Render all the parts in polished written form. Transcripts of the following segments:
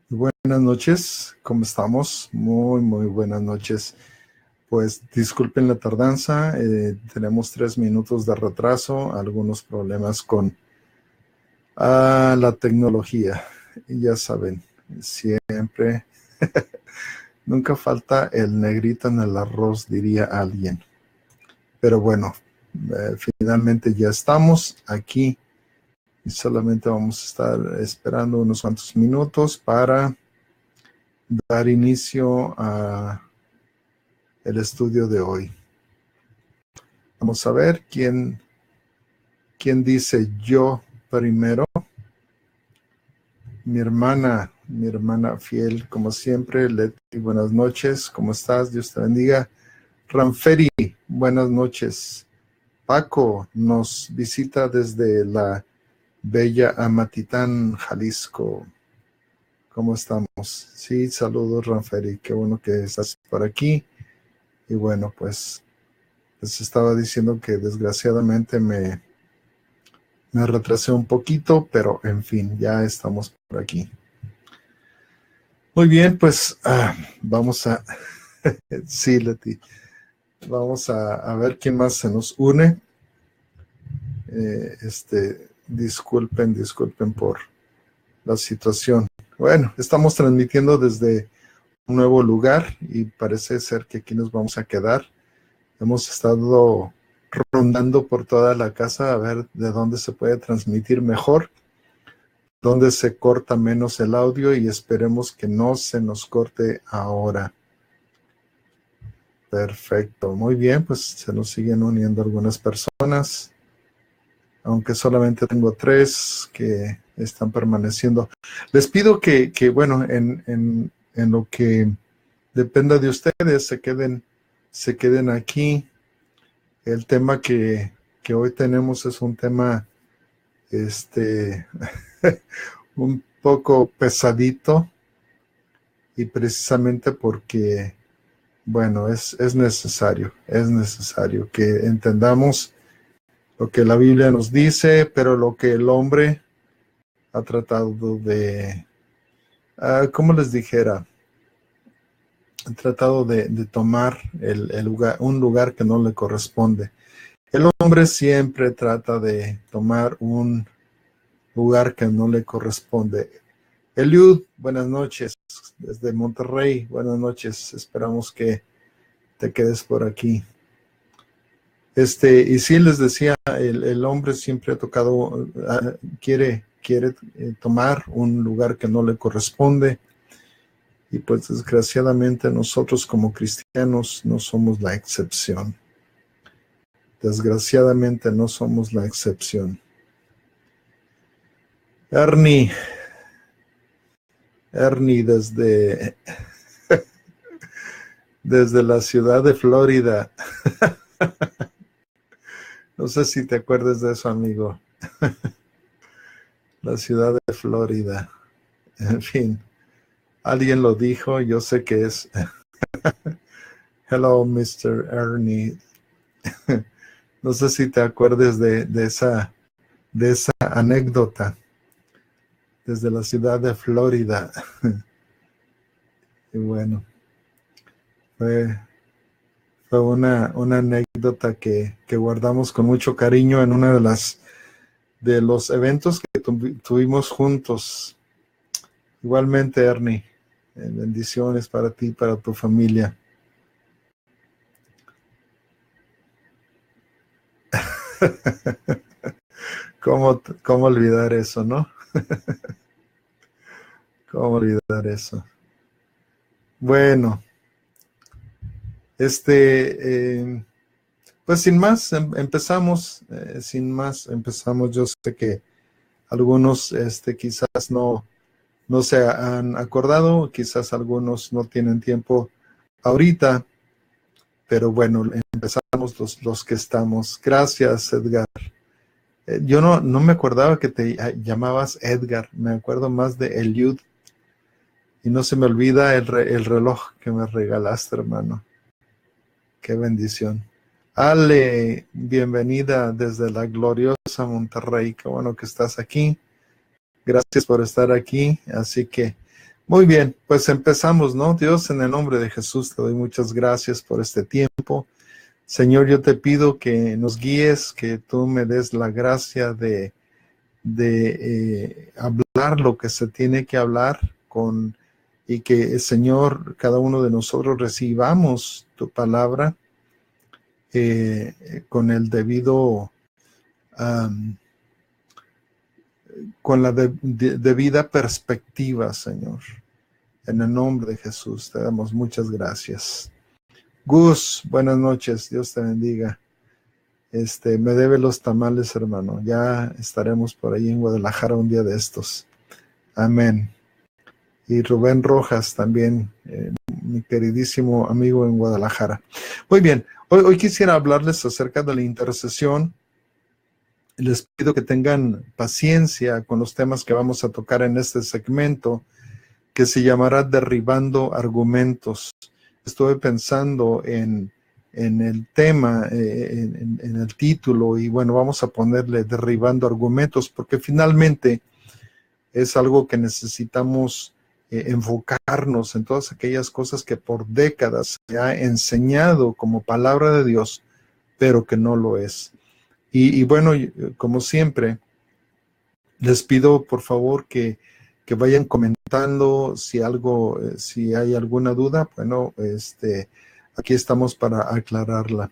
Buenas noches, ¿cómo estamos? Muy buenas noches. Pues disculpen la tardanza, tenemos 3 minutos de retraso, algunos problemas con la tecnología. Ya saben, siempre, nunca falta el negrito en el arroz, diría alguien. Pero bueno, finalmente ya estamos aquí y solamente vamos a estar esperando unos cuantos minutos para dar inicio a el estudio de hoy. Vamos a ver quién dice yo primero. Mi hermana fiel, como siempre. Leti, buenas noches, ¿cómo estás? Dios te bendiga. Ranferi, buenas noches. Paco nos visita desde la bella Amatitán, Jalisco. ¿Cómo estamos? Sí, saludos, Ranferi, qué bueno que estás por aquí. Y bueno, pues les estaba diciendo que desgraciadamente me retrasé un poquito, pero en fin, ya estamos por aquí. Muy bien, pues vamos a, sí, Leti, vamos a ver quién más se nos une. Disculpen por la situación. Bueno, estamos transmitiendo desde un nuevo lugar y parece ser que aquí nos vamos a quedar. Hemos estado rondando por toda la casa a ver de dónde se puede transmitir mejor, dónde se corta menos el audio y esperemos que no se nos corte ahora. Perfecto, muy bien, pues se nos siguen uniendo algunas personas, aunque solamente tengo 3 que están permaneciendo. Les pido que bueno, en lo que dependa de ustedes, se queden aquí. El tema que hoy tenemos es un tema un poco pesadito, y precisamente porque, bueno, es necesario que entendamos lo que la Biblia nos dice, pero lo que el hombre ha tratado de, ¿cómo les dijera? Ha tratado de tomar un lugar que no le corresponde. El hombre siempre trata de tomar un lugar que no le corresponde. Eliud, buenas noches, desde Monterrey, buenas noches, esperamos que te quedes por aquí. Y sí, les decía, el hombre siempre ha tocado, quiere tomar un lugar que no le corresponde, y pues desgraciadamente nosotros como cristianos no somos la excepción. Desgraciadamente no somos la excepción. Ernie desde la ciudad de Florida. No sé si te acuerdas de eso, amigo. La ciudad de Florida. En fin, alguien lo dijo, yo sé que es. Hello, Mr. Ernie. No sé si te acuerdas de esa anécdota. Desde la ciudad de Florida. Y bueno, fue una anécdota que guardamos con mucho cariño en una de los eventos que tuvimos juntos. Igualmente, Ernie, bendiciones para ti y para tu familia. ¿Cómo olvidar eso, no? ¿Cómo olvidar eso? Bueno, pues sin más, empezamos. Yo sé que algunos quizás no se han acordado, quizás algunos no tienen tiempo ahorita, pero bueno, empezamos los que estamos. Gracias, Edgar. Yo no me acordaba que te llamabas Edgar, me acuerdo más de Eliud, y no se me olvida el reloj que me regalaste, hermano. Qué bendición. Ale, bienvenida desde la gloriosa Monterrey, qué bueno que estás aquí. Gracias por estar aquí. Así que, Muy bien, pues empezamos, ¿no? Dios, en el nombre de Jesús, te doy muchas gracias por este tiempo. Señor, yo te pido que nos guíes, que tú me des la gracia de hablar lo que se tiene que hablar y que, Señor, cada uno de nosotros recibamos tu palabra con el debido, um, con la debida perspectiva, Señor. En el nombre de Jesús te damos muchas gracias. Gus, buenas noches, Dios te bendiga. Me debe los tamales, hermano. Ya estaremos por ahí en Guadalajara un día de estos. Amén. Y Rubén Rojas también, mi queridísimo amigo en Guadalajara. Muy bien, hoy quisiera hablarles acerca de la intercesión. Les pido que tengan paciencia con los temas que vamos a tocar en este segmento, que se llamará Derribando Argumentos. Estuve pensando en el tema, en el título, y bueno, vamos a ponerle Derribando Argumentos, porque finalmente es algo que necesitamos enfocarnos en todas aquellas cosas que por décadas se ha enseñado como palabra de Dios, pero que no lo es. Y bueno, como siempre, les pido por favor que vayan comentando si hay alguna duda. Bueno, aquí estamos para aclararla.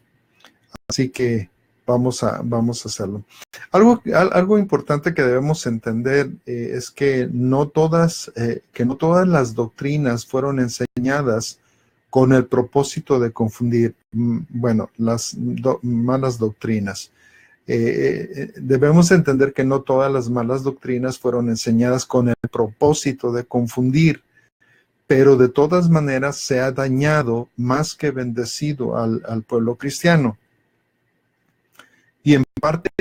Así que vamos a hacerlo. Algo importante que debemos entender es que no todas las doctrinas fueron enseñadas con el propósito de confundir, las malas doctrinas. Debemos entender que no todas las malas doctrinas fueron enseñadas con el propósito de confundir, pero de todas maneras se ha dañado más que bendecido al pueblo cristiano. Y en parte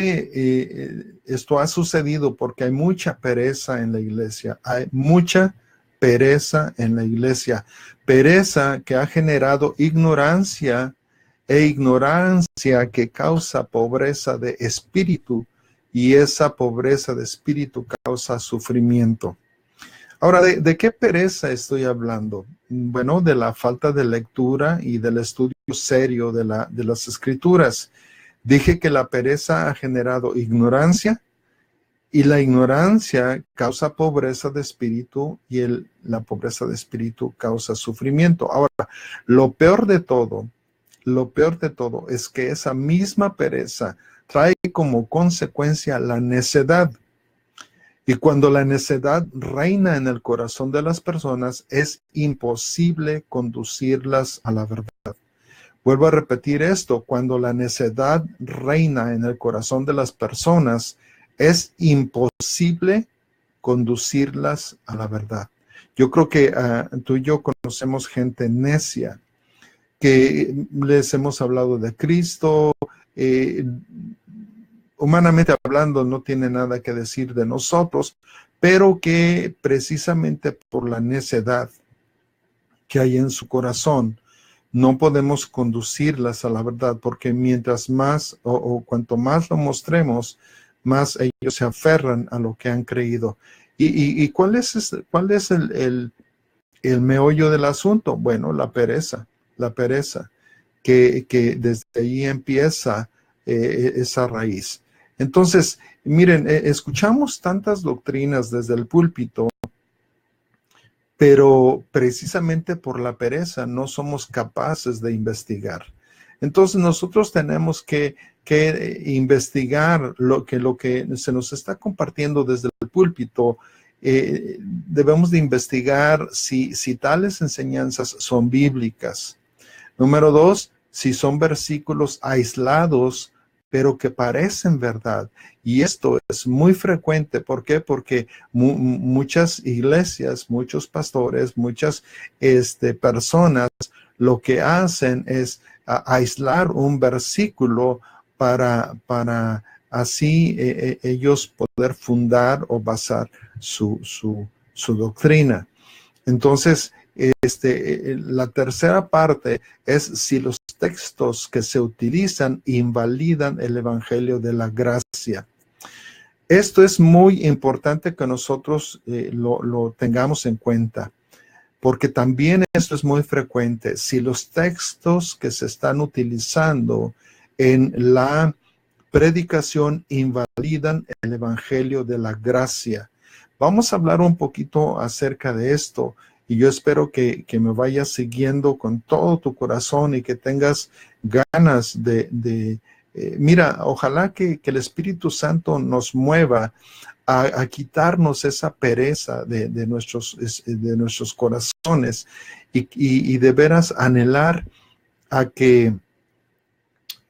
esto ha sucedido porque hay mucha pereza en la iglesia, hay mucha pereza en la iglesia, pereza que ha generado ignorancia que causa pobreza de espíritu, y esa pobreza de espíritu causa sufrimiento. Ahora, ¿de qué pereza estoy hablando? Bueno, de la falta de lectura y del estudio serio de las escrituras. Dije que la pereza ha generado ignorancia, y la ignorancia causa pobreza de espíritu, y la pobreza de espíritu causa sufrimiento. Ahora, lo peor de todo es que esa misma pereza trae como consecuencia la necedad. Y cuando la necedad reina en el corazón de las personas, es imposible conducirlas a la verdad. Vuelvo a repetir esto: cuando la necedad reina en el corazón de las personas, es imposible conducirlas a la verdad. Yo creo que tú y yo conocemos gente necia, que les hemos hablado de Cristo, humanamente hablando no tiene nada que decir de nosotros, pero que precisamente por la necedad que hay en su corazón, no podemos conducirlas a la verdad, porque mientras más o cuanto más lo mostremos, más ellos se aferran a lo que han creído. ¿Y cuál es el meollo del asunto? Bueno, la pereza, que desde ahí empieza esa raíz. Entonces, miren, escuchamos tantas doctrinas desde el púlpito, pero precisamente por la pereza no somos capaces de investigar. Entonces nosotros tenemos que investigar lo que se nos está compartiendo desde el púlpito. Debemos de investigar si tales enseñanzas son bíblicas. Número 2, si son versículos aislados, pero que parecen verdad. Y esto es muy frecuente. ¿Por qué? Porque muchas iglesias, muchos pastores, muchas personas lo que hacen es aislar un versículo para así ellos poder fundar o basar su doctrina. Entonces, la tercera parte es si los textos que se utilizan invalidan el evangelio de la gracia. Esto es muy importante que nosotros lo tengamos en cuenta. porque también esto es muy frecuente. Si los textos que se están utilizando en la predicación invalidan el evangelio de la gracia. Vamos a hablar un poquito acerca de esto y yo espero que me vayas siguiendo con todo tu corazón y que tengas ganas mira, ojalá que el Espíritu Santo nos mueva a quitarnos esa pereza de nuestros corazones y de veras anhelar a que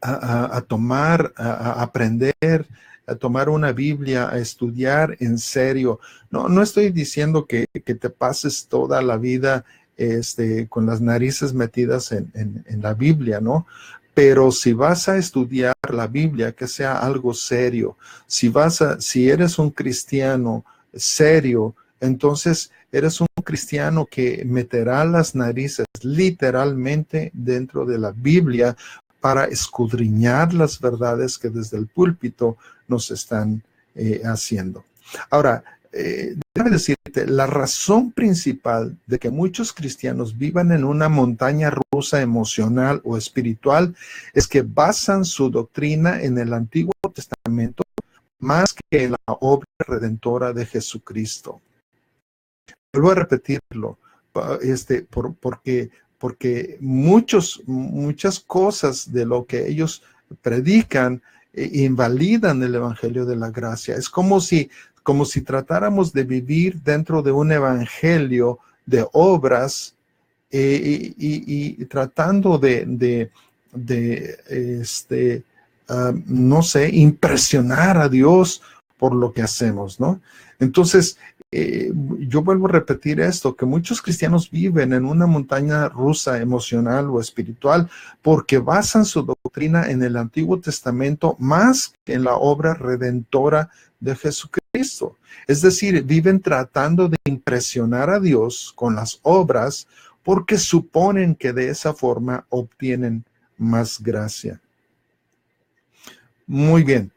a tomar, a aprender, a tomar una Biblia, a estudiar en serio. No estoy diciendo que te pases toda la vida con las narices metidas en la Biblia, ¿no? Pero si vas a estudiar la Biblia, que sea algo serio. Si eres un cristiano serio, entonces eres un cristiano que meterá las narices literalmente dentro de la Biblia para escudriñar las verdades que desde el púlpito nos están haciendo. Ahora, déjame decirte, la razón principal de que muchos cristianos vivan en una montaña rusa emocional o espiritual es que basan su doctrina en el Antiguo Testamento más que en la obra redentora de Jesucristo. Vuelvo a repetirlo, porque muchas cosas de lo que ellos predican invalidan el evangelio de la gracia. Es como si tratáramos de vivir dentro de un evangelio de obras y tratando no sé, impresionar a Dios por lo que hacemos, ¿no? Entonces, yo vuelvo a repetir esto, que muchos cristianos viven en una montaña rusa emocional o espiritual porque basan su doctrina en el Antiguo Testamento más que en la obra redentora de Jesucristo. Es decir, viven tratando de impresionar a Dios con las obras porque suponen que de esa forma obtienen más gracia. Muy bien.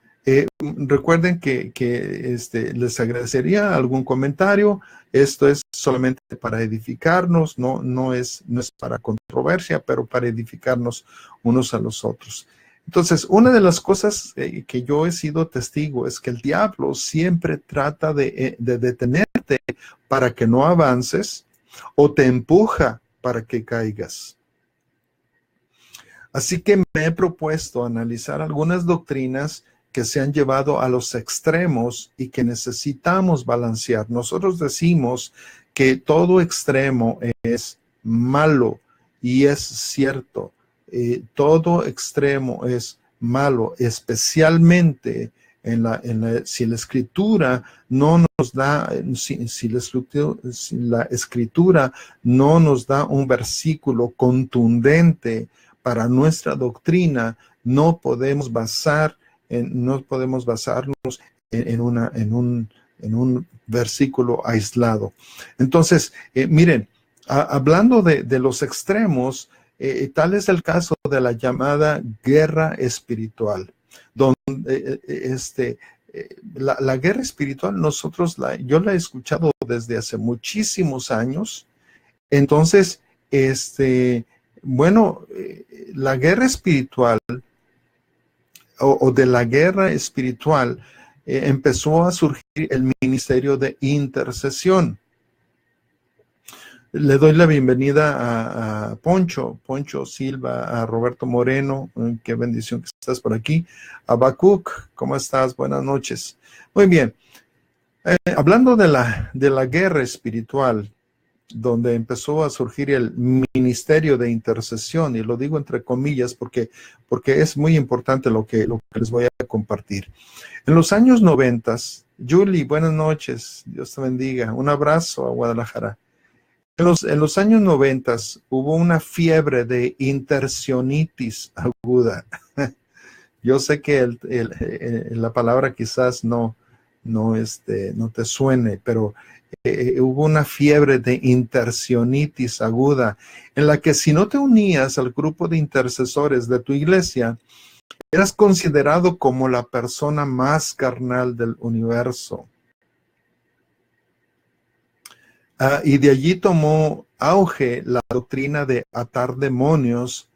Recuerden que les agradecería algún comentario. Esto es solamente para edificarnos, no es para controversia, pero para edificarnos unos a los otros. Entonces, una de las cosas que yo he sido testigo es que el diablo siempre trata de detenerte para que no avances o te empuja para que caigas. Así que me he propuesto analizar algunas doctrinas que se han llevado a los extremos y que necesitamos balancear. Nosotros decimos que todo extremo es malo y es cierto. Todo extremo es malo, especialmente si la escritura no nos da, si la escritura no nos da un versículo contundente para nuestra doctrina, no podemos basarnos en un versículo aislado. Entonces, miren, hablando de los extremos, tal es el caso de la llamada guerra espiritual, donde la guerra espiritual yo la he escuchado desde hace muchísimos años. Entonces, bueno, la guerra espiritual o de la guerra espiritual empezó a surgir el ministerio de intercesión. Le doy la bienvenida a Poncho Silva, a Roberto Moreno, qué bendición que estás por aquí, a Bacuc, ¿cómo estás? Buenas noches. Muy bien, hablando de la guerra espiritual, donde empezó a surgir el ministerio de intercesión, y lo digo entre comillas porque es muy importante lo que les voy a compartir. En los años 90, Julie, buenas noches, Dios te bendiga, un abrazo a Guadalajara. En los años 90 hubo una fiebre de intercesionitis aguda. Yo sé que la palabra quizás no te suene, pero hubo una fiebre de intercesionitis aguda en la que si no te unías al grupo de intercesores de tu iglesia, eras considerado como la persona más carnal del universo. Y de allí tomó auge la doctrina de atar demonios.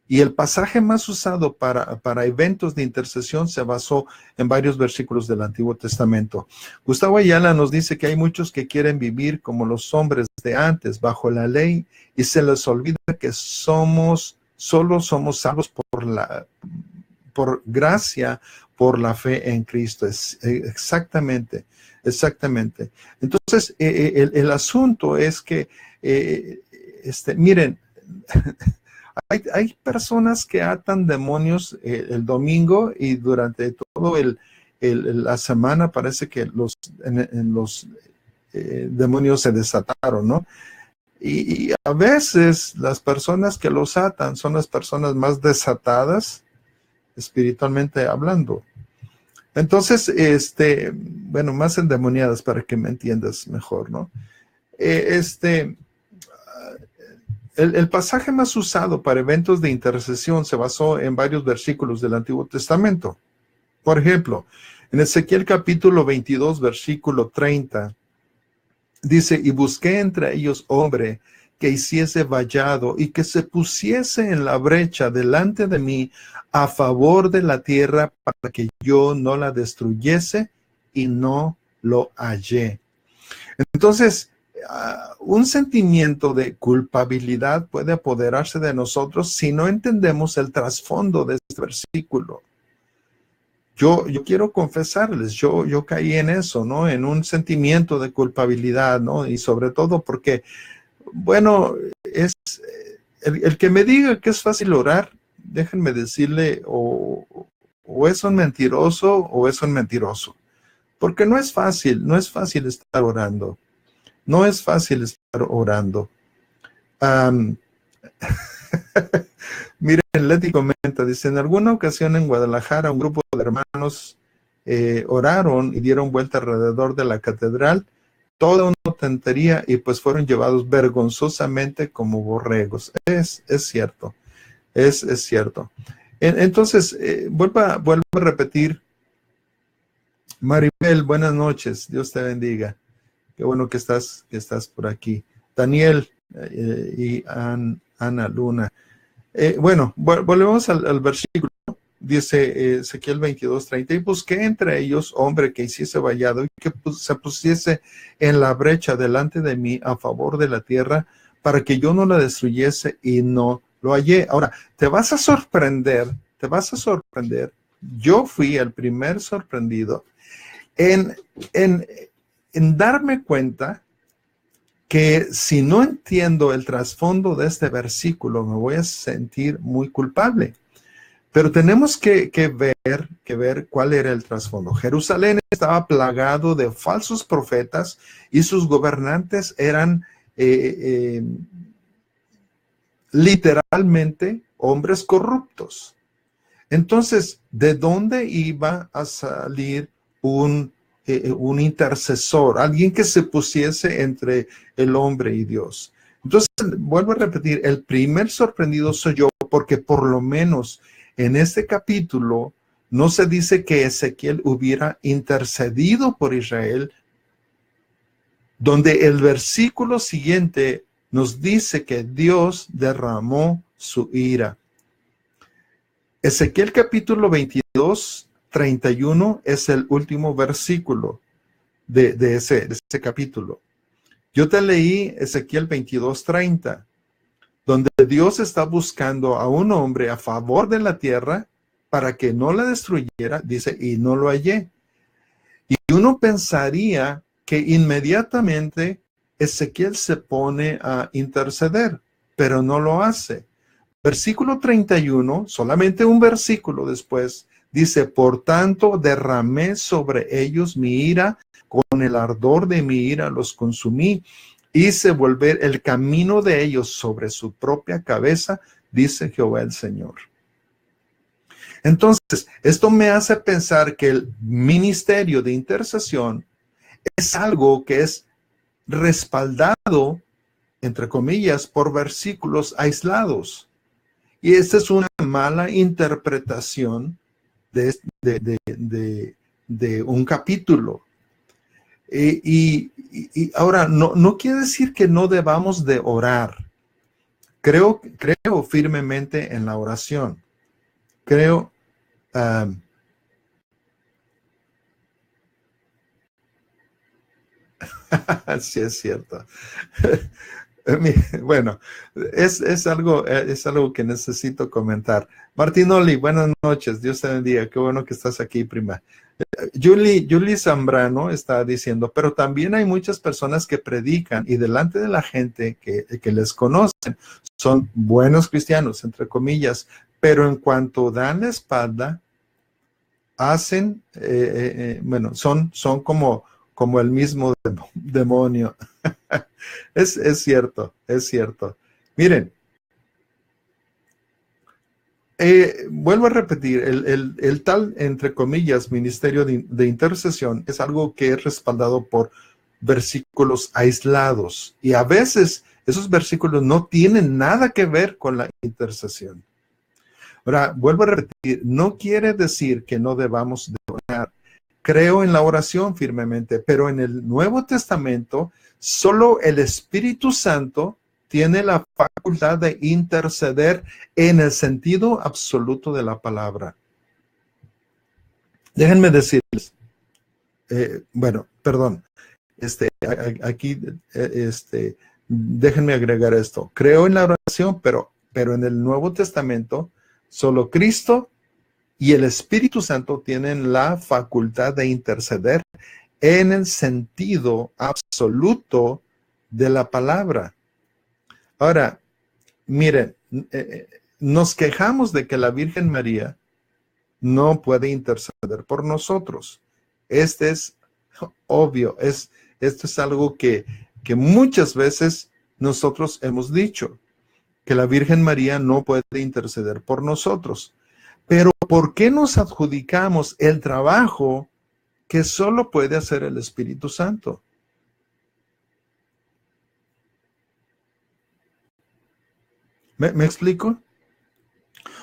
Y el pasaje más usado para eventos de intercesión se basó en varios versículos del Antiguo Testamento. Gustavo Ayala nos dice que hay muchos que quieren vivir como los hombres de antes, bajo la ley, y se les olvida que solo somos salvos por gracia, por la fe en Cristo. Exactamente. Entonces, el asunto es que, miren, hay personas que atan demonios el domingo y durante todo la semana parece que los demonios se desataron, ¿no? Y a veces las personas que los atan son las personas más desatadas espiritualmente hablando. Entonces, bueno, más endemoniadas para que me entiendas mejor, ¿no? El pasaje más usado para eventos de intercesión se basó en varios versículos del Antiguo Testamento. Por ejemplo, en Ezequiel capítulo 22, versículo 30, dice, y busqué entre ellos hombre que hiciese vallado y que se pusiese en la brecha delante de mí a favor de la tierra para que yo no la destruyese, y no lo hallé. Entonces, un sentimiento de culpabilidad puede apoderarse de nosotros si no entendemos el trasfondo de este versículo. Yo quiero confesarles, yo caí en eso, ¿no? En un sentimiento de culpabilidad, ¿no? Y sobre todo porque, bueno, es el que me diga que es fácil orar, déjenme decirle, o es un mentiroso o es un mentiroso. Porque no es fácil estar orando. No es fácil estar orando. Miren, Leti comenta, dice, en alguna ocasión en Guadalajara un grupo de hermanos oraron y dieron vuelta alrededor de la catedral, toda una tontería, y pues fueron llevados vergonzosamente como borregos. Es cierto, es cierto. Entonces, vuelvo a repetir, Maribel, buenas noches, Dios te bendiga. Qué bueno que estás por aquí. Daniel y Ana Luna. Bueno, volvemos al versículo. Dice Ezequiel 22:30, y busqué entre ellos hombre que hiciese vallado y que se pusiese en la brecha delante de mí a favor de la tierra para que yo no la destruyese, y no lo hallé. Ahora, te vas a sorprender. Yo fui el primer sorprendido en darme cuenta que si no entiendo el trasfondo de este versículo, me voy a sentir muy culpable. Pero tenemos que ver cuál era el trasfondo. Jerusalén estaba plagado de falsos profetas y sus gobernantes eran literalmente hombres corruptos. Entonces, ¿de dónde iba a salir un intercesor, alguien que se pusiese entre el hombre y Dios? Entonces, vuelvo a repetir, el primer sorprendido soy yo, porque por lo menos en este capítulo no se dice que Ezequiel hubiera intercedido por Israel, donde el versículo siguiente nos dice que Dios derramó su ira. Ezequiel capítulo 22, 31 es el último versículo de ese capítulo. Yo te leí Ezequiel 22:30, donde Dios está buscando a un hombre a favor de la tierra para que no la destruyera, dice, y no lo hallé. Y uno pensaría que inmediatamente Ezequiel se pone a interceder, pero no lo hace. Versículo 31, solamente un versículo después, dice, por tanto derramé sobre ellos mi ira, con el ardor de mi ira los consumí, hice volver el camino de ellos sobre su propia cabeza, dice Jehová el Señor. Entonces, esto me hace pensar que el ministerio de intercesión es algo que es respaldado, entre comillas, por versículos aislados. Y esta es una mala interpretación de un capítulo. Y Y ahora, no quiere decir que no debamos de orar. Creo firmemente en la oración. Creo, sí es cierto. Bueno, es algo que necesito comentar. Martinoli, buenas noches. Dios te bendiga. Qué bueno que estás aquí, prima. Julie Zambrano está diciendo, pero también hay muchas personas que predican y delante de la gente que les conocen son buenos cristianos, entre comillas, pero en cuanto dan la espalda, hacen, bueno, son como el mismo demonio. Es cierto, es cierto. Miren, vuelvo a repetir, el tal, entre comillas, ministerio de intercesión es algo que es respaldado por versículos aislados y a veces esos versículos no tienen nada que ver con la intercesión. Ahora, vuelvo a repetir, no quiere decir que no debamos de orar. Creo en la oración firmemente, pero en el Nuevo Testamento solo el Espíritu Santo tiene la facultad de interceder en el sentido absoluto de la palabra. Déjenme decirles, bueno, perdón, aquí, déjenme agregar esto. Creo en la oración, pero en el Nuevo Testamento solo Cristo y el Espíritu Santo tienen la facultad de interceder en el sentido absoluto de la palabra. Ahora, miren, nos quejamos de que la Virgen María no puede interceder por nosotros. Este es obvio, esto es algo que muchas veces nosotros hemos dicho, que la Virgen María no puede interceder por nosotros. Pero ¿por qué nos adjudicamos el trabajo que solo puede hacer el Espíritu Santo? ¿Me explico?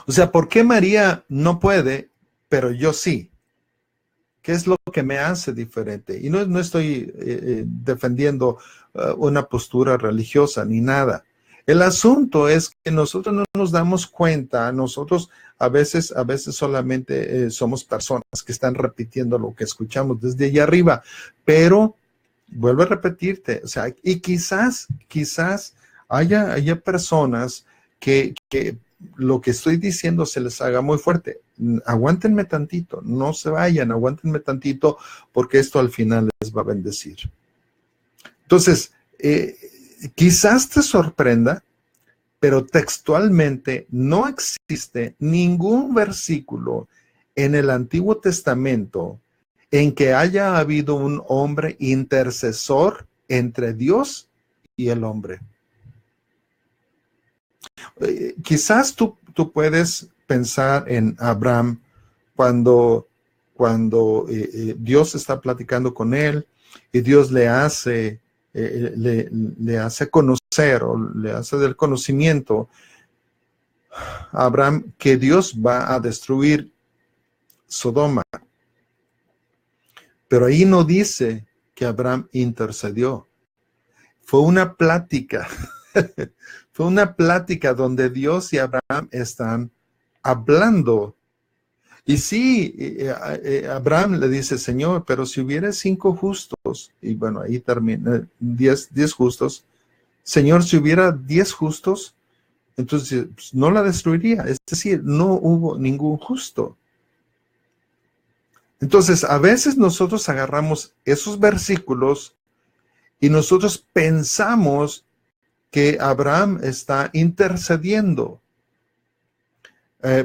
O sea, ¿por qué María no puede, pero yo sí? ¿Qué es lo que me hace diferente? Y no estoy defendiendo una postura religiosa ni nada. El asunto es que nosotros no nos damos cuenta, nosotros a veces solamente somos personas que están repitiendo lo que escuchamos desde allá arriba, pero vuelvo a repetirte, o sea, y quizás haya personas que lo que estoy diciendo se les haga muy fuerte. Aguántenme tantito, no se vayan, aguántenme tantito, porque esto al final les va a bendecir. Entonces, quizás te sorprenda, pero textualmente no existe ningún versículo en el Antiguo Testamento en que haya habido un hombre intercesor entre Dios y el hombre. Quizás tú puedes pensar en Abraham cuando Dios está platicando con él y Dios le hace conocer o le hace del conocimiento a Abraham que Dios va a destruir Sodoma. Pero ahí no dice que Abraham intercedió. Fue una plática. Fue una plática donde Dios y Abraham están hablando. Y sí, Abraham le dice, Señor, pero si hubiera 5 justos, y bueno, ahí termina, 10 justos, Señor, si hubiera 10 justos, entonces pues, no la destruiría. Es decir, no hubo ningún justo. Entonces, a veces nosotros agarramos esos versículos y nosotros pensamos que Abraham está intercediendo.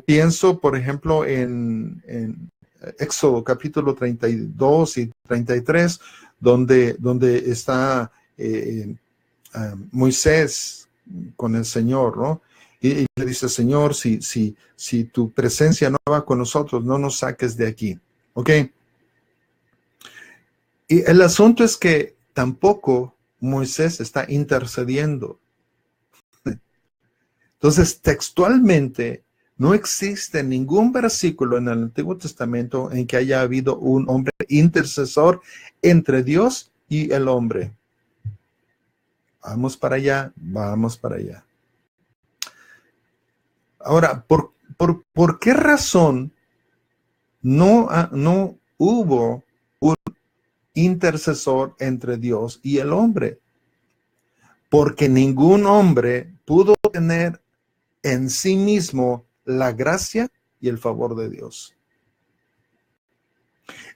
Pienso, por ejemplo, en Éxodo capítulo 32 y 33, donde está Moisés con el Señor, ¿no? Y le dice, Señor, si tu presencia no va con nosotros, no nos saques de aquí, ¿ok? Y el asunto es que tampoco Moisés está intercediendo. Entonces, textualmente, no existe ningún versículo en el Antiguo Testamento en que haya habido un hombre intercesor entre Dios y el hombre. Vamos para allá, vamos para allá. Ahora, ¿por qué razón no hubo un intercesor entre Dios y el hombre? Porque ningún hombre pudo tener en sí mismo la gracia y el favor de Dios.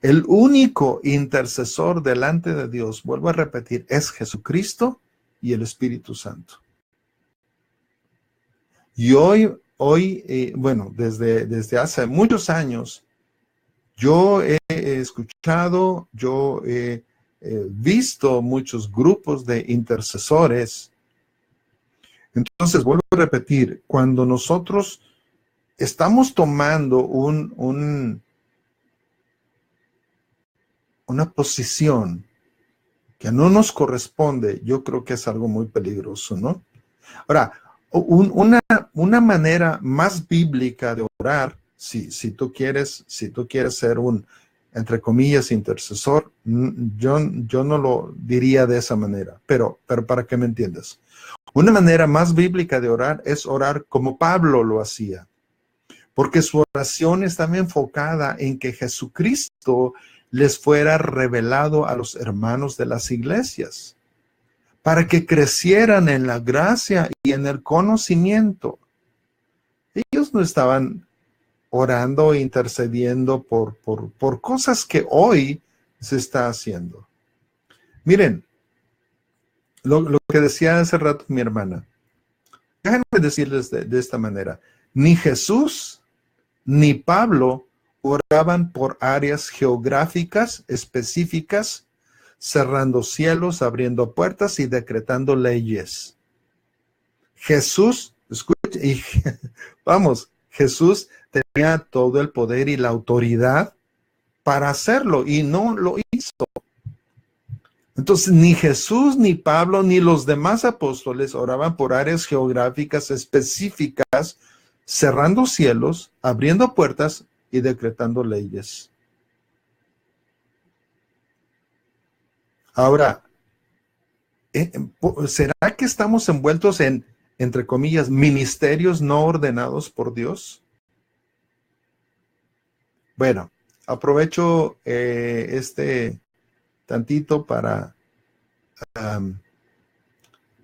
El único intercesor delante de Dios, vuelvo a repetir, es Jesucristo y el Espíritu Santo. Y hoy, bueno, desde hace muchos años, yo he escuchado, yo he visto muchos grupos de intercesores. Entonces, vuelvo a repetir, cuando nosotros estamos tomando una posición que no nos corresponde, yo creo que es algo muy peligroso, ¿no? Ahora, una manera más bíblica de orar, si tú quieres ser un, entre comillas, intercesor, yo no lo diría de esa manera, pero para que me entiendas. Una manera más bíblica de orar es orar como Pablo lo hacía, porque su oración estaba enfocada en que Jesucristo les fuera revelado a los hermanos de las iglesias, para que crecieran en la gracia y en el conocimiento. Ellos no estaban orando e intercediendo por cosas que hoy se está haciendo. Miren, lo que decía hace rato mi hermana, déjenme decirles de esta manera, ni Jesús ni Pablo oraban por áreas geográficas específicas, cerrando cielos, abriendo puertas y decretando leyes. Jesús, escuche, y vamos, Jesús tenía todo el poder y la autoridad para hacerlo y no lo hizo. Entonces, ni Jesús, ni Pablo, ni los demás apóstoles oraban por áreas geográficas específicas, cerrando cielos, abriendo puertas y decretando leyes. Ahora, ¿será que estamos envueltos en, entre comillas, ministerios no ordenados por Dios? Bueno, aprovecho este tantito para,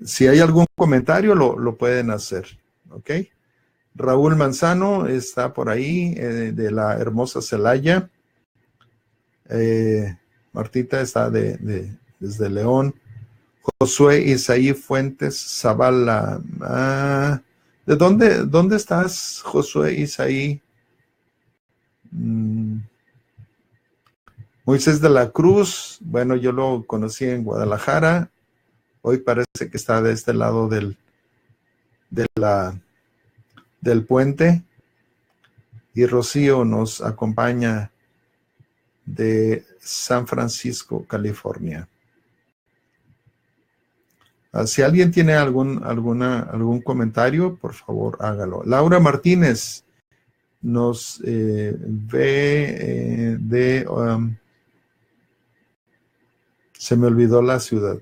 si hay algún comentario, lo pueden hacer, ¿ok? Raúl Manzano está por ahí, de la hermosa Celaya. Martita está desde León. Josué Isaí Fuentes Zavala. ¿De dónde estás, Josué Isaí? Moisés de la Cruz. Bueno, yo lo conocí en Guadalajara. Hoy parece que está de este lado del puente. Y Rocío nos acompaña de San Francisco, California. Si alguien tiene algún comentario, por favor, hágalo. Laura Martínez nos ve se me olvidó la ciudad.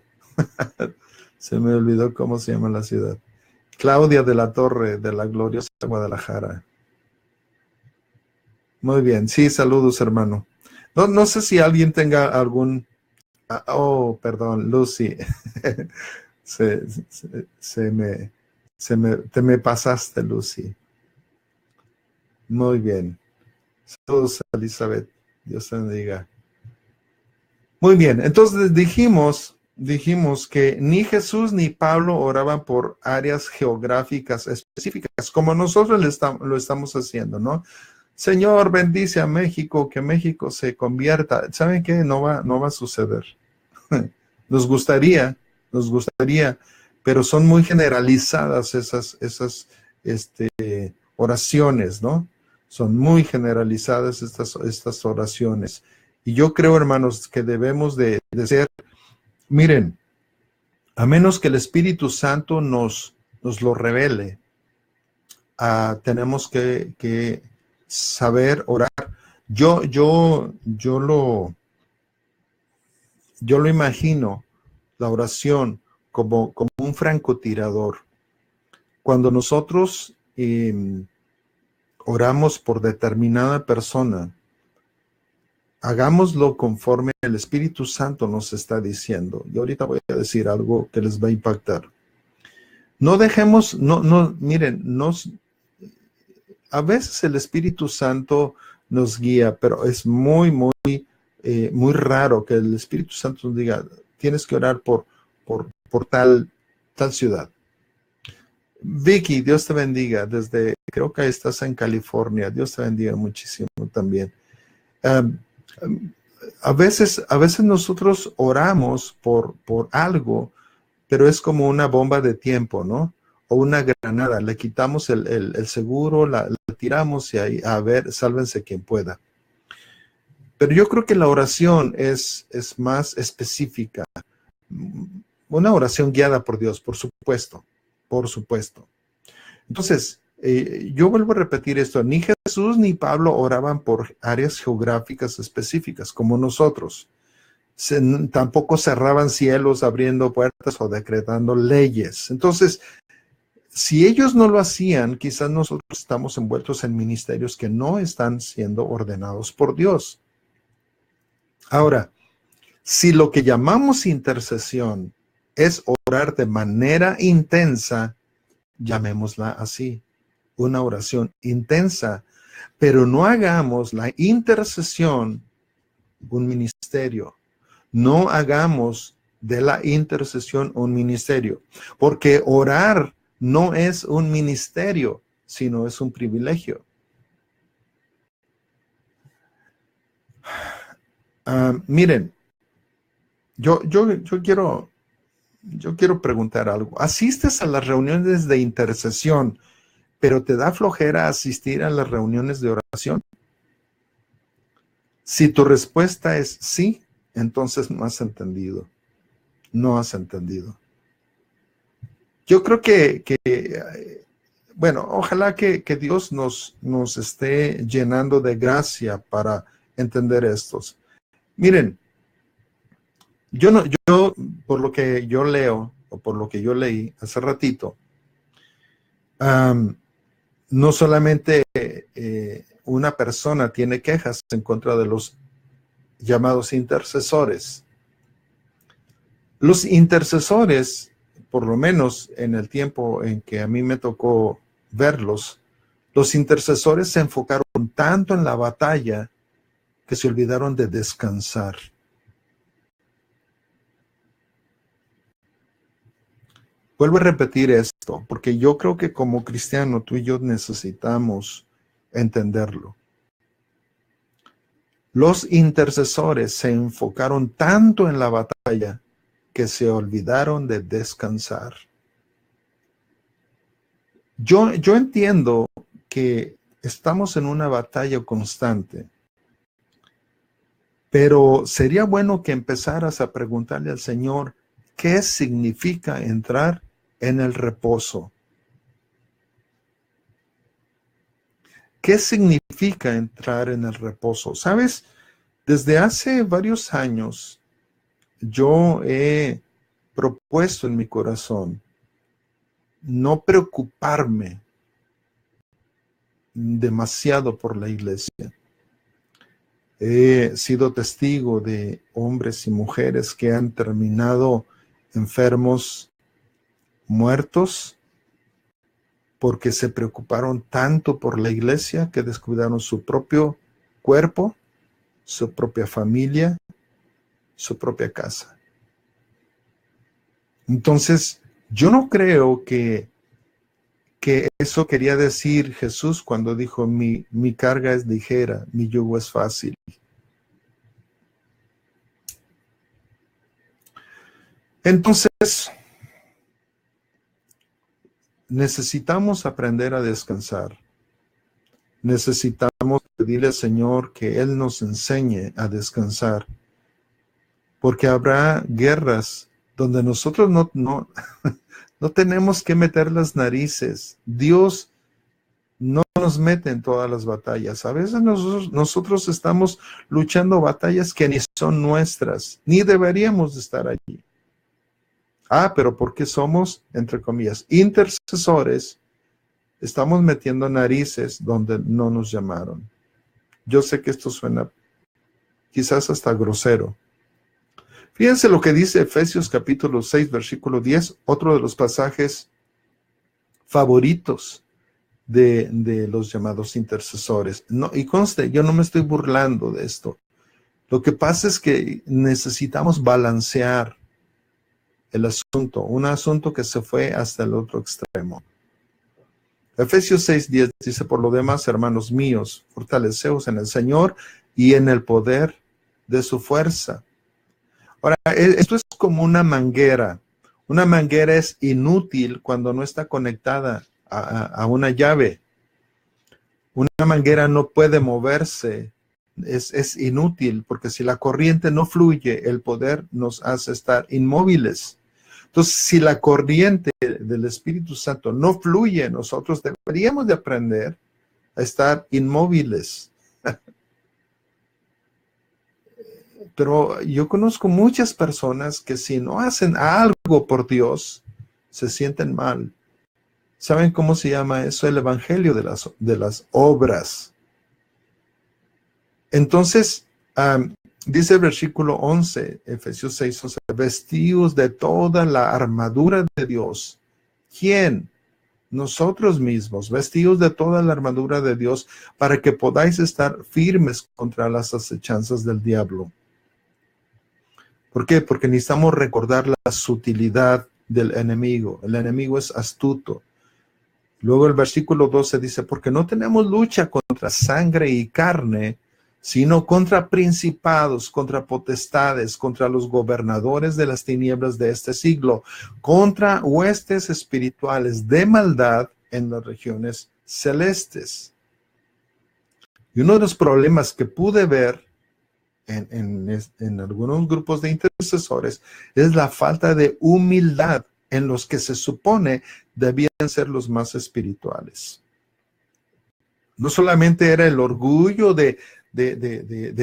Se me olvidó cómo se llama la ciudad. Claudia de la Torre, de la gloriosa Guadalajara. Muy bien, sí, saludos, hermano. No sé si alguien tenga algún... oh, perdón, Lucy. Te me pasaste, Lucy. Muy bien. Saludos, Elizabeth. Dios te bendiga. Muy bien, entonces dijimos que ni Jesús ni Pablo oraban por áreas geográficas específicas, como nosotros lo estamos haciendo, ¿no? Señor, bendice a México, que México se convierta. ¿Saben qué? No va a suceder. Nos gustaría, pero son muy generalizadas esas oraciones, ¿no? Son muy generalizadas estas oraciones. Y yo creo, hermanos, que debemos de ser, miren, a menos que el Espíritu Santo nos lo revele, tenemos que saber orar. Yo yo lo imagino, la oración, como un francotirador. Cuando nosotros oramos por determinada persona, hagámoslo conforme el Espíritu Santo nos está diciendo. Y ahorita voy a decir algo que les va a impactar. No dejemos, miren, a veces el Espíritu Santo nos guía, pero es muy raro que el Espíritu Santo nos diga, tienes que orar por tal ciudad. Vicky, Dios te bendiga, creo que estás en California, Dios te bendiga muchísimo también. A veces nosotros oramos por algo, pero es como una bomba de tiempo, ¿no? O una granada, le quitamos el seguro, la tiramos y ahí, a ver, sálvense quien pueda. Pero yo creo que la oración es más específica. Una oración guiada por Dios, por supuesto. Entonces, yo vuelvo a repetir esto, ni Jesús ni Pablo oraban por áreas geográficas específicas como nosotros. Tampoco cerraban cielos abriendo puertas o decretando leyes. Entonces, si ellos no lo hacían, quizás nosotros estamos envueltos en ministerios que no están siendo ordenados por Dios. Ahora, si lo que llamamos intercesión es orar de manera intensa, llamémosla así, una oración intensa, pero no hagamos la intercesión un ministerio. No hagamos de la intercesión un ministerio, porque orar no es un ministerio, sino es un privilegio. Miren, yo quiero preguntar algo. ¿Asistes a las reuniones de intercesión, pero te da flojera asistir a las reuniones de oración? Si tu respuesta es sí, entonces no has entendido. No has entendido. Yo creo bueno, ojalá que Dios nos esté llenando de gracia para entender estos. Miren, yo por lo que yo leo, o por lo que yo leí hace ratito, no solamente una persona tiene quejas en contra de los llamados intercesores. Los intercesores, por lo menos en el tiempo en que a mí me tocó verlos, los intercesores se enfocaron tanto en la batalla que se olvidaron de descansar. Vuelvo a repetir esto, porque yo creo que como cristiano tú y yo necesitamos entenderlo. Los intercesores se enfocaron tanto en la batalla que se olvidaron de descansar. Yo entiendo que estamos en una batalla constante, pero sería bueno que empezaras a preguntarle al Señor qué significa entrar en el reposo. ¿Qué significa entrar en el reposo? ¿Sabes? Desde hace varios años yo he propuesto en mi corazón no preocuparme demasiado por la iglesia. He sido testigo de hombres y mujeres que han terminado enfermos, muertos, porque se preocuparon tanto por la iglesia que descuidaron su propio cuerpo, su propia familia, su propia casa. Entonces, yo no creo que eso quería decir Jesús cuando dijo, mi carga es ligera, mi yugo es fácil. Entonces, necesitamos aprender a descansar. Necesitamos pedirle al Señor que Él nos enseñe a descansar. Porque habrá guerras donde nosotros no tenemos que meter las narices. Dios no nos mete en todas las batallas. A veces nosotros estamos luchando batallas que ni son nuestras, ni deberíamos de estar allí. Pero porque somos, entre comillas, intercesores, estamos metiendo narices donde no nos llamaron. Yo sé que esto suena quizás hasta grosero. Fíjense lo que dice Efesios capítulo 6, versículo 10, otro de los pasajes favoritos de los llamados intercesores. No, y conste, yo no me estoy burlando de esto. Lo que pasa es que necesitamos balancear el asunto, un asunto que se fue hasta el otro extremo. Efesios 6:10 dice, por lo demás, hermanos míos, fortaleceos en el Señor y en el poder de su fuerza. Ahora, esto es como una manguera. Una manguera es inútil cuando no está conectada a una llave. Una manguera no puede moverse. Es inútil porque si la corriente no fluye, el poder nos hace estar inmóviles. Entonces, si la corriente del Espíritu Santo no fluye, nosotros deberíamos de aprender a estar inmóviles. Pero yo conozco muchas personas que si no hacen algo por Dios, se sienten mal. ¿Saben cómo se llama eso? El evangelio de las obras. Entonces, dice el versículo 11, Efesios 6, 11, vestidos de toda la armadura de Dios. ¿Quién? Nosotros mismos, vestidos de toda la armadura de Dios, para que podáis estar firmes contra las acechanzas del diablo. ¿Por qué? Porque necesitamos recordar la sutilidad del enemigo. El enemigo es astuto. Luego el versículo 12 dice, porque no tenemos lucha contra sangre y carne, sino contra principados, contra potestades, contra los gobernadores de las tinieblas de este siglo, contra huestes espirituales de maldad en las regiones celestes. Y uno de los problemas que pude ver en algunos grupos de intercesores es la falta de humildad en los que se supone debían ser los más espirituales. No solamente era el orgullo de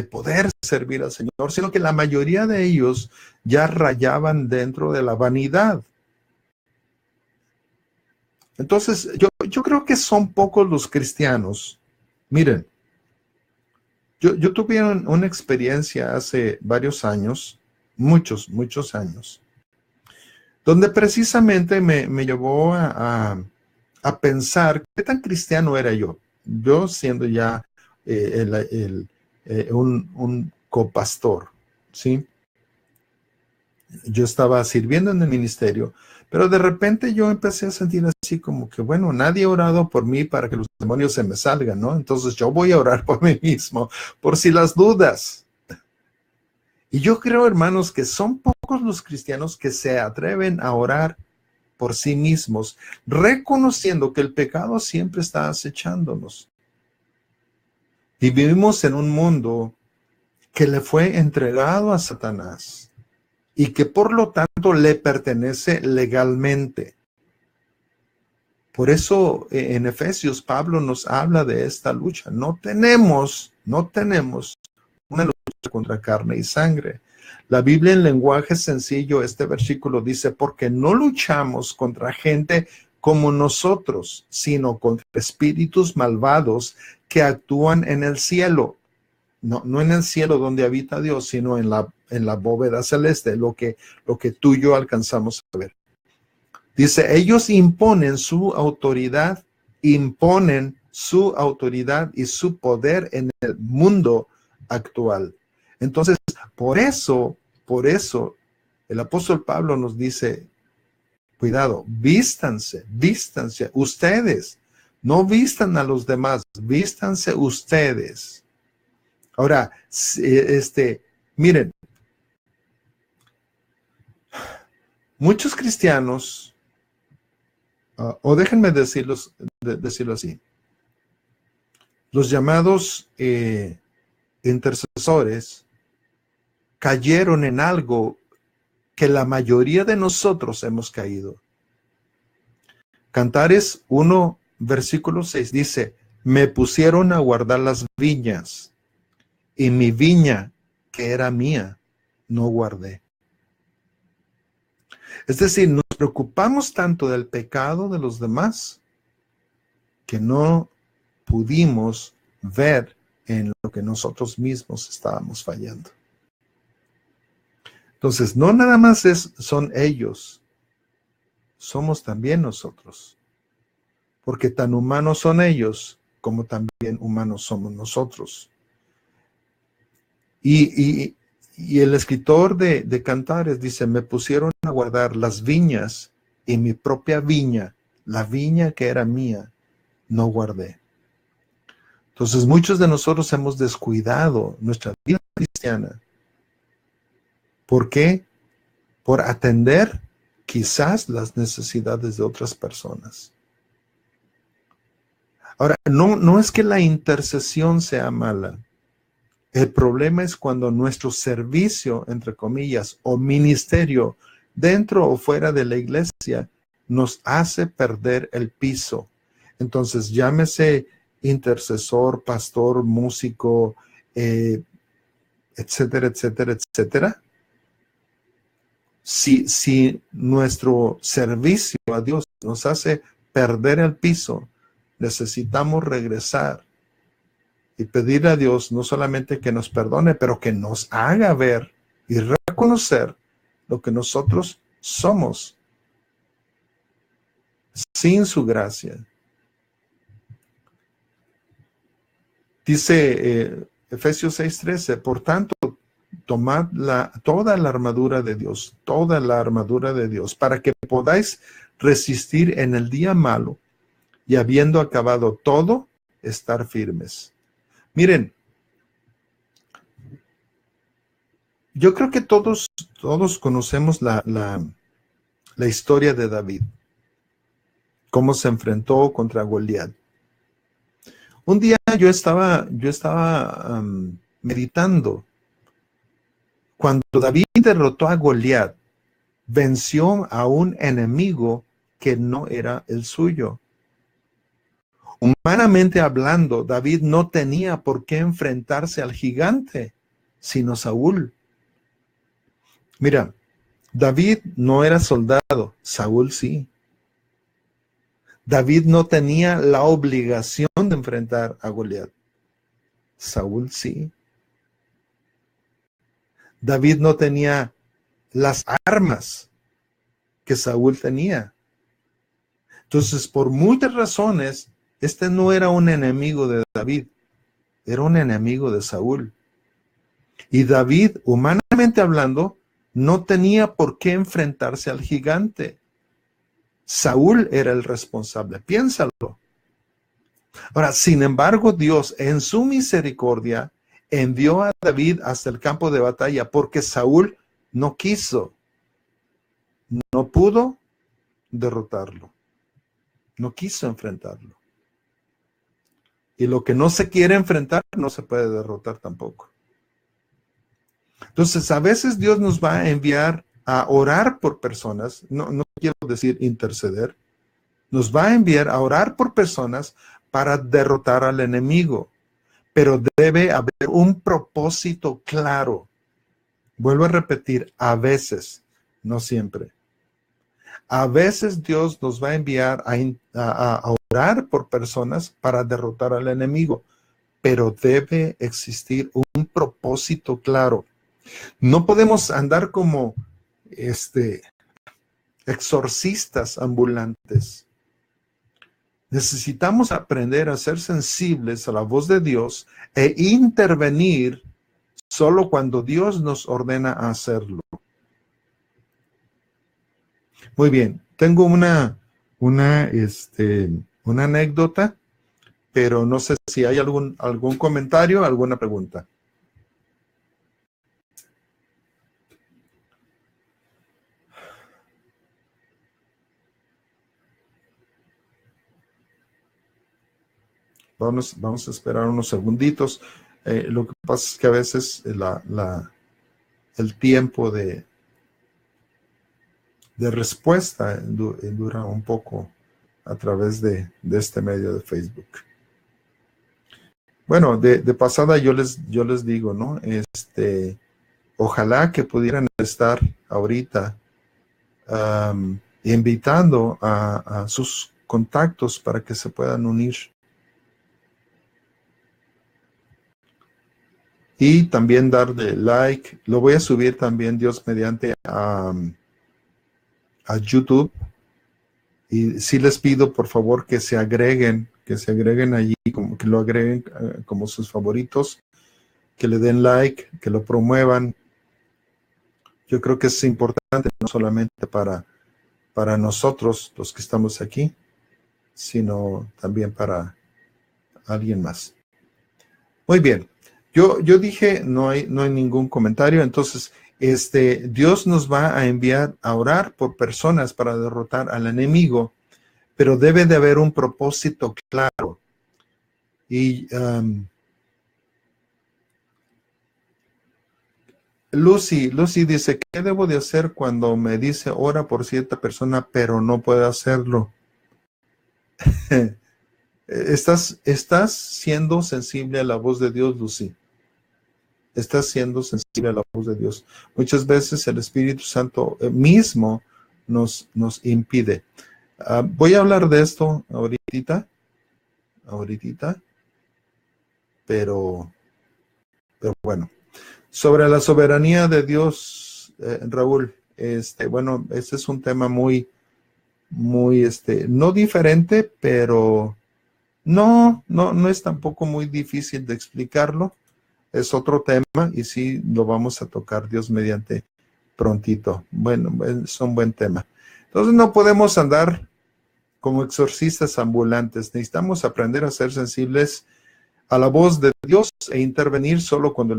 poder servir al Señor, sino que la mayoría de ellos ya rayaban dentro de la vanidad. Entonces, yo creo que son pocos los cristianos. Miren, yo tuve una experiencia hace varios años, muchos años, donde precisamente me llevó a pensar qué tan cristiano era yo. Yo siendo ya un copastor, ¿sí? Yo estaba sirviendo en el ministerio, pero de repente yo empecé a sentir así como que, bueno, nadie ha orado por mí para que los demonios se me salgan, ¿no? Entonces yo voy a orar por mí mismo, por si las dudas. Y yo creo, hermanos, que son pocos los cristianos que se atreven a orar por sí mismos, reconociendo que el pecado siempre está acechándonos. Y vivimos en un mundo que le fue entregado a Satanás y que por lo tanto le pertenece legalmente. Por eso en Efesios Pablo nos habla de esta lucha. No tenemos una lucha contra carne y sangre. La Biblia en lenguaje sencillo, este versículo dice, porque no luchamos contra gente como nosotros, sino contra espíritus malvados que actúan en el cielo. No en el cielo donde habita Dios, sino en la bóveda celeste, lo que tú y yo alcanzamos a ver. Dice, ellos imponen su autoridad y su poder en el mundo actual. Entonces, por eso, el apóstol Pablo nos dice, cuidado, vístanse, ustedes, no vistan a los demás, vístanse ustedes. Ahora, miren, muchos cristianos, o déjenme decirlo así, los llamados intercesores cayeron en algo que la mayoría de nosotros hemos caído. Cantares 1, versículo 6 dice, me pusieron a guardar las viñas y mi viña, que era mía, no guardé. Es decir, nos preocupamos tanto del pecado de los demás que no pudimos ver en lo que nosotros mismos estábamos fallando. Entonces, no nada más son ellos, somos también nosotros. Porque tan humanos son ellos como también humanos somos nosotros. Y el escritor de Cantares dice, me pusieron a guardar las viñas y mi propia viña, la viña que era mía, no guardé. Entonces muchos de nosotros hemos descuidado nuestra vida cristiana. ¿Por qué? Por atender quizás las necesidades de otras personas. Ahora, no es que la intercesión sea mala. El problema es cuando nuestro servicio, entre comillas, o ministerio, dentro o fuera de la iglesia, nos hace perder el piso. Entonces, llámese intercesor, pastor, músico, etcétera, etcétera, etcétera. Si nuestro servicio a Dios nos hace perder el piso, necesitamos regresar y pedir a Dios no solamente que nos perdone, pero que nos haga ver y reconocer lo que nosotros somos sin su gracia. Dice Efesios 6:13, por tanto, tomad toda la armadura de Dios, toda la armadura de Dios, para que podáis resistir en el día malo y habiendo acabado todo, estar firmes. Miren, yo creo que todos conocemos la historia de David, cómo se enfrentó contra Goliat. Un día yo estaba meditando. Cuando David derrotó a Goliat, venció a un enemigo que no era el suyo. Humanamente hablando, David no tenía por qué enfrentarse al gigante, sino Saúl. Mira, David no era soldado, Saúl sí. David no tenía la obligación de enfrentar a Goliat, Saúl sí. David no tenía las armas que Saúl tenía. Entonces, por muchas razones, este no era un enemigo de David, era un enemigo de Saúl. Y David, humanamente hablando, no tenía por qué enfrentarse al gigante. Saúl era el responsable, piénsalo. Ahora, sin embargo, Dios en su misericordia envió a David hasta el campo de batalla porque Saúl no quiso, no pudo derrotarlo, no quiso enfrentarlo. Y lo que no se quiere enfrentar no se puede derrotar tampoco. Entonces, a veces Dios nos va a enviar a orar por personas, no quiero decir interceder, nos va a enviar a orar por personas para derrotar al enemigo, pero debe haber un propósito claro. Vuelvo a repetir, a veces, no siempre. A veces Dios nos va a enviar a orar por personas para derrotar al enemigo, pero debe existir un propósito claro. No podemos andar como exorcistas ambulantes. Necesitamos aprender a ser sensibles a la voz de Dios e intervenir solo cuando Dios nos ordena hacerlo. Muy bien, tengo una anécdota, pero no sé si hay algún comentario, alguna pregunta. Vamos a esperar unos segunditos. Lo que pasa es que a veces el tiempo de respuesta dura un poco a través de este medio de Facebook. Bueno, de pasada yo les digo, ¿no? Ojalá que pudieran estar ahorita invitando a sus contactos para que se puedan unir. Y también darle like. Lo voy a subir también, Dios mediante, a YouTube. Y sí les pido, por favor, que se agreguen allí, como que lo agreguen como sus favoritos, que le den like, que lo promuevan. Yo creo que es importante no solamente para nosotros, los que estamos aquí, sino también para alguien más. Muy bien. Yo dije, no hay ningún comentario, entonces, Dios nos va a enviar a orar por personas para derrotar al enemigo, pero debe de haber un propósito claro. Y Lucy dice, ¿qué debo de hacer cuando me dice ora por cierta persona, pero no puedo hacerlo? Estás siendo sensible a la voz de Dios, Lucy. Estás siendo sensible a la voz de Dios. Muchas veces el Espíritu Santo mismo nos impide. Voy a hablar de esto ahorita, pero bueno. Sobre la soberanía de Dios, Raúl, bueno, este es un tema muy, no diferente, pero no es tampoco muy difícil de explicarlo. Es otro tema y sí lo vamos a tocar, Dios mediante, prontito. Bueno, es un buen tema. Entonces no podemos andar como exorcistas ambulantes. Necesitamos aprender a ser sensibles a la voz de Dios e intervenir solo cuando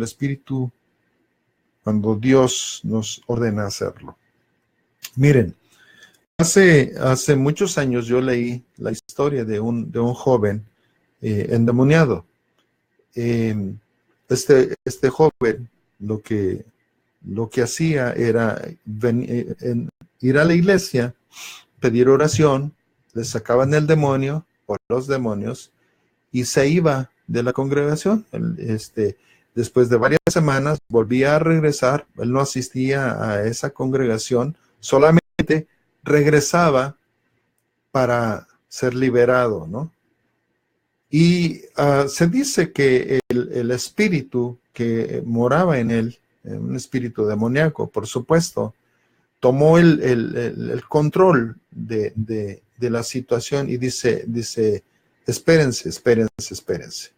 Dios nos ordena hacerlo. Miren, hace muchos años yo leí la historia de un joven endemoniado. Este joven lo que hacía era ir a la iglesia, pedir oración, le sacaban el demonio o los demonios y se iba de la congregación. Después de varias semanas volvía a regresar. Él no asistía a esa congregación, solamente regresaba para ser liberado, ¿no? Y se dice que el espíritu que moraba en él, un espíritu demoníaco, por supuesto, tomó el control de la situación y dice, espérense.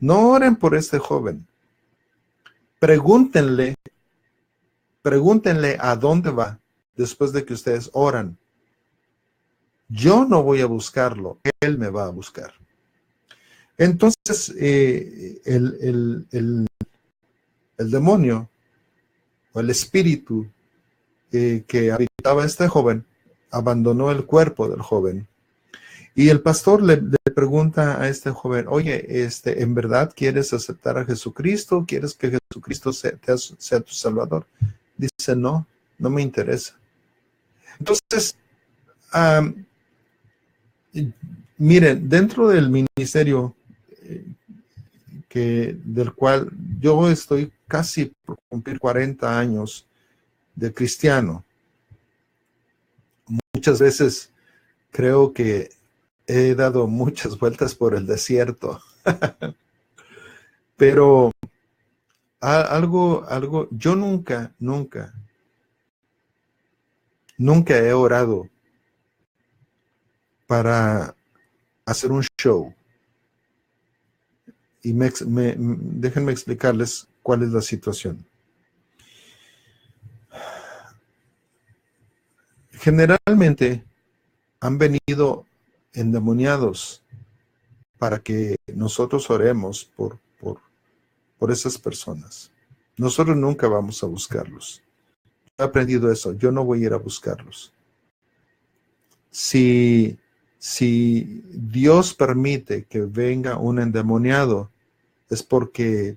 No oren por este joven. Pregúntenle a dónde va después de que ustedes oran. Yo no voy a buscarlo, él me va a buscar. Entonces, el demonio o el espíritu que habitaba este joven abandonó el cuerpo del joven. Y el pastor le pregunta a este joven, oye, ¿en verdad quieres aceptar a Jesucristo? ¿Quieres que Jesucristo sea tu Salvador? Dice, no me interesa. Entonces, miren, dentro del ministerio del cual yo estoy casi por cumplir 40 años de cristiano, muchas veces creo que he dado muchas vueltas por el desierto. Pero yo nunca he orado para hacer un show. Y déjenme explicarles cuál es la situación. Generalmente han venido endemoniados para que nosotros oremos por esas personas. Nosotros nunca vamos a buscarlos. He aprendido eso. Yo no voy a ir a buscarlos. Si Dios permite que venga un endemoniado, es porque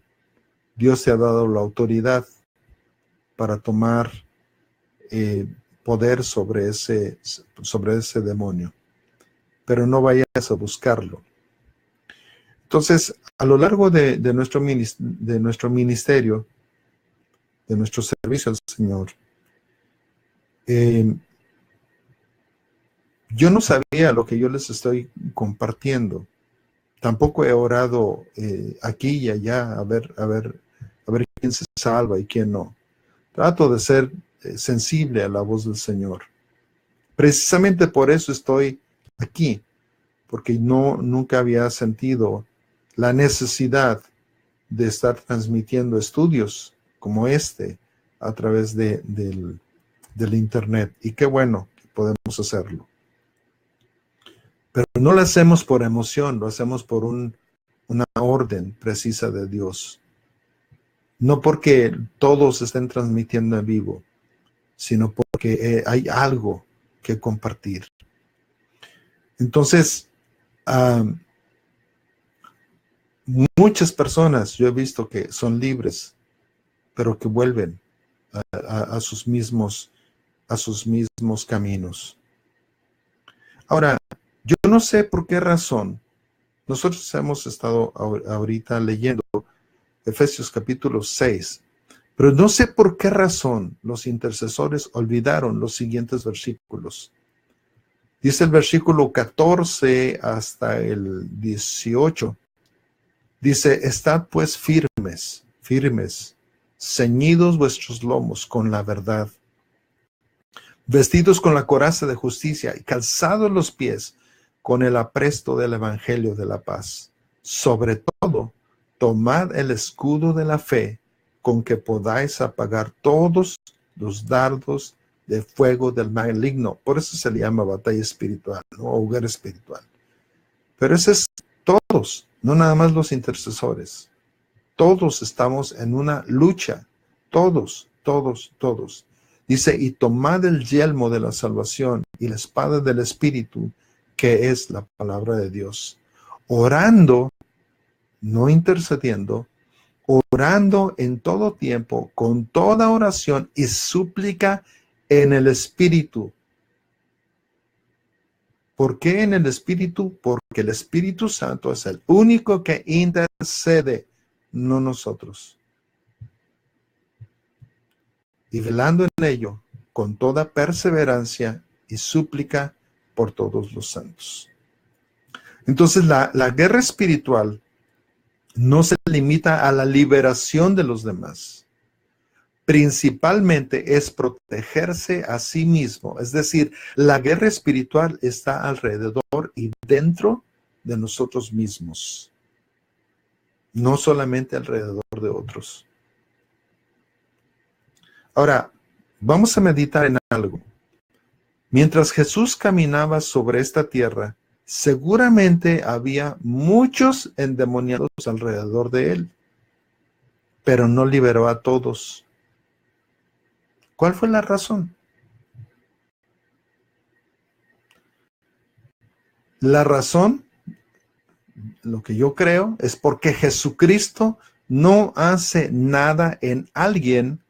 Dios te ha dado la autoridad para tomar poder sobre ese demonio. pero no vayas a buscarlo. Entonces, a lo largo de nuestro ministerio, de nuestro servicio al Señor, yo no sabía lo que yo les estoy compartiendo. Tampoco he orado aquí y allá a ver quién se salva y quién no. Trato de ser sensible a la voz del Señor. Precisamente por eso estoy aquí, porque nunca había sentido la necesidad de estar transmitiendo estudios como este a través del Internet. Y qué bueno que podemos hacerlo. Pero no lo hacemos por emoción, lo hacemos por una orden precisa de Dios. No porque todos estén transmitiendo en vivo, sino porque hay algo que compartir. Entonces, muchas personas yo he visto que son libres, pero que vuelven a sus mismos caminos. Ahora, yo no sé por qué razón. Nosotros hemos estado ahorita leyendo Efesios capítulo 6, pero no sé por qué razón los intercesores olvidaron los siguientes versículos. Dice el versículo 14 hasta el 18. Dice, estad pues firmes, ceñidos vuestros lomos con la verdad, vestidos con la coraza de justicia y calzados los pies con el apresto del evangelio de la paz. Sobre todo, tomad el escudo de la fe, con que podáis apagar todos los dardos de fuego del maligno. Por eso se le llama batalla espiritual, ¿no? Hogar espiritual. Pero ese es todos, no nada más los intercesores. Todos estamos en una lucha. Todos. Dice, y tomad el yelmo de la salvación y la espada del Espíritu, que es la palabra de Dios. Orando, no intercediendo, orando en todo tiempo, con toda oración y súplica en el Espíritu. ¿Por qué en el Espíritu? Porque el Espíritu Santo es el único que intercede, no nosotros. Y velando en ello, con toda perseverancia y súplica por todos los santos. Entonces, la guerra espiritual no se limita a la liberación de los demás. Principalmente es protegerse a sí mismo. Es decir, la guerra espiritual está alrededor y dentro de nosotros mismos. No solamente alrededor de otros. Ahora, vamos a meditar en algo. Mientras Jesús caminaba sobre esta tierra, seguramente había muchos endemoniados alrededor de él, pero no liberó a todos. ¿Cuál fue la razón? La razón, lo que yo creo, es porque Jesucristo no hace nada en alguien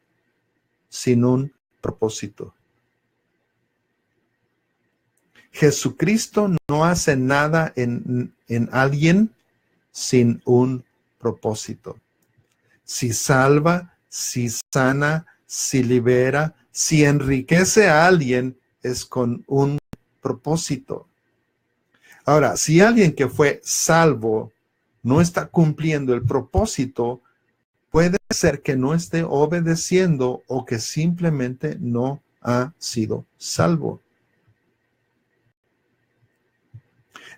sin un propósito. Jesucristo no hace nada en alguien sin un propósito. Si salva, si sana, si libera, si enriquece a alguien, es con un propósito. Ahora, si alguien que fue salvo no está cumpliendo el propósito, puede ser que no esté obedeciendo o que simplemente no ha sido salvo.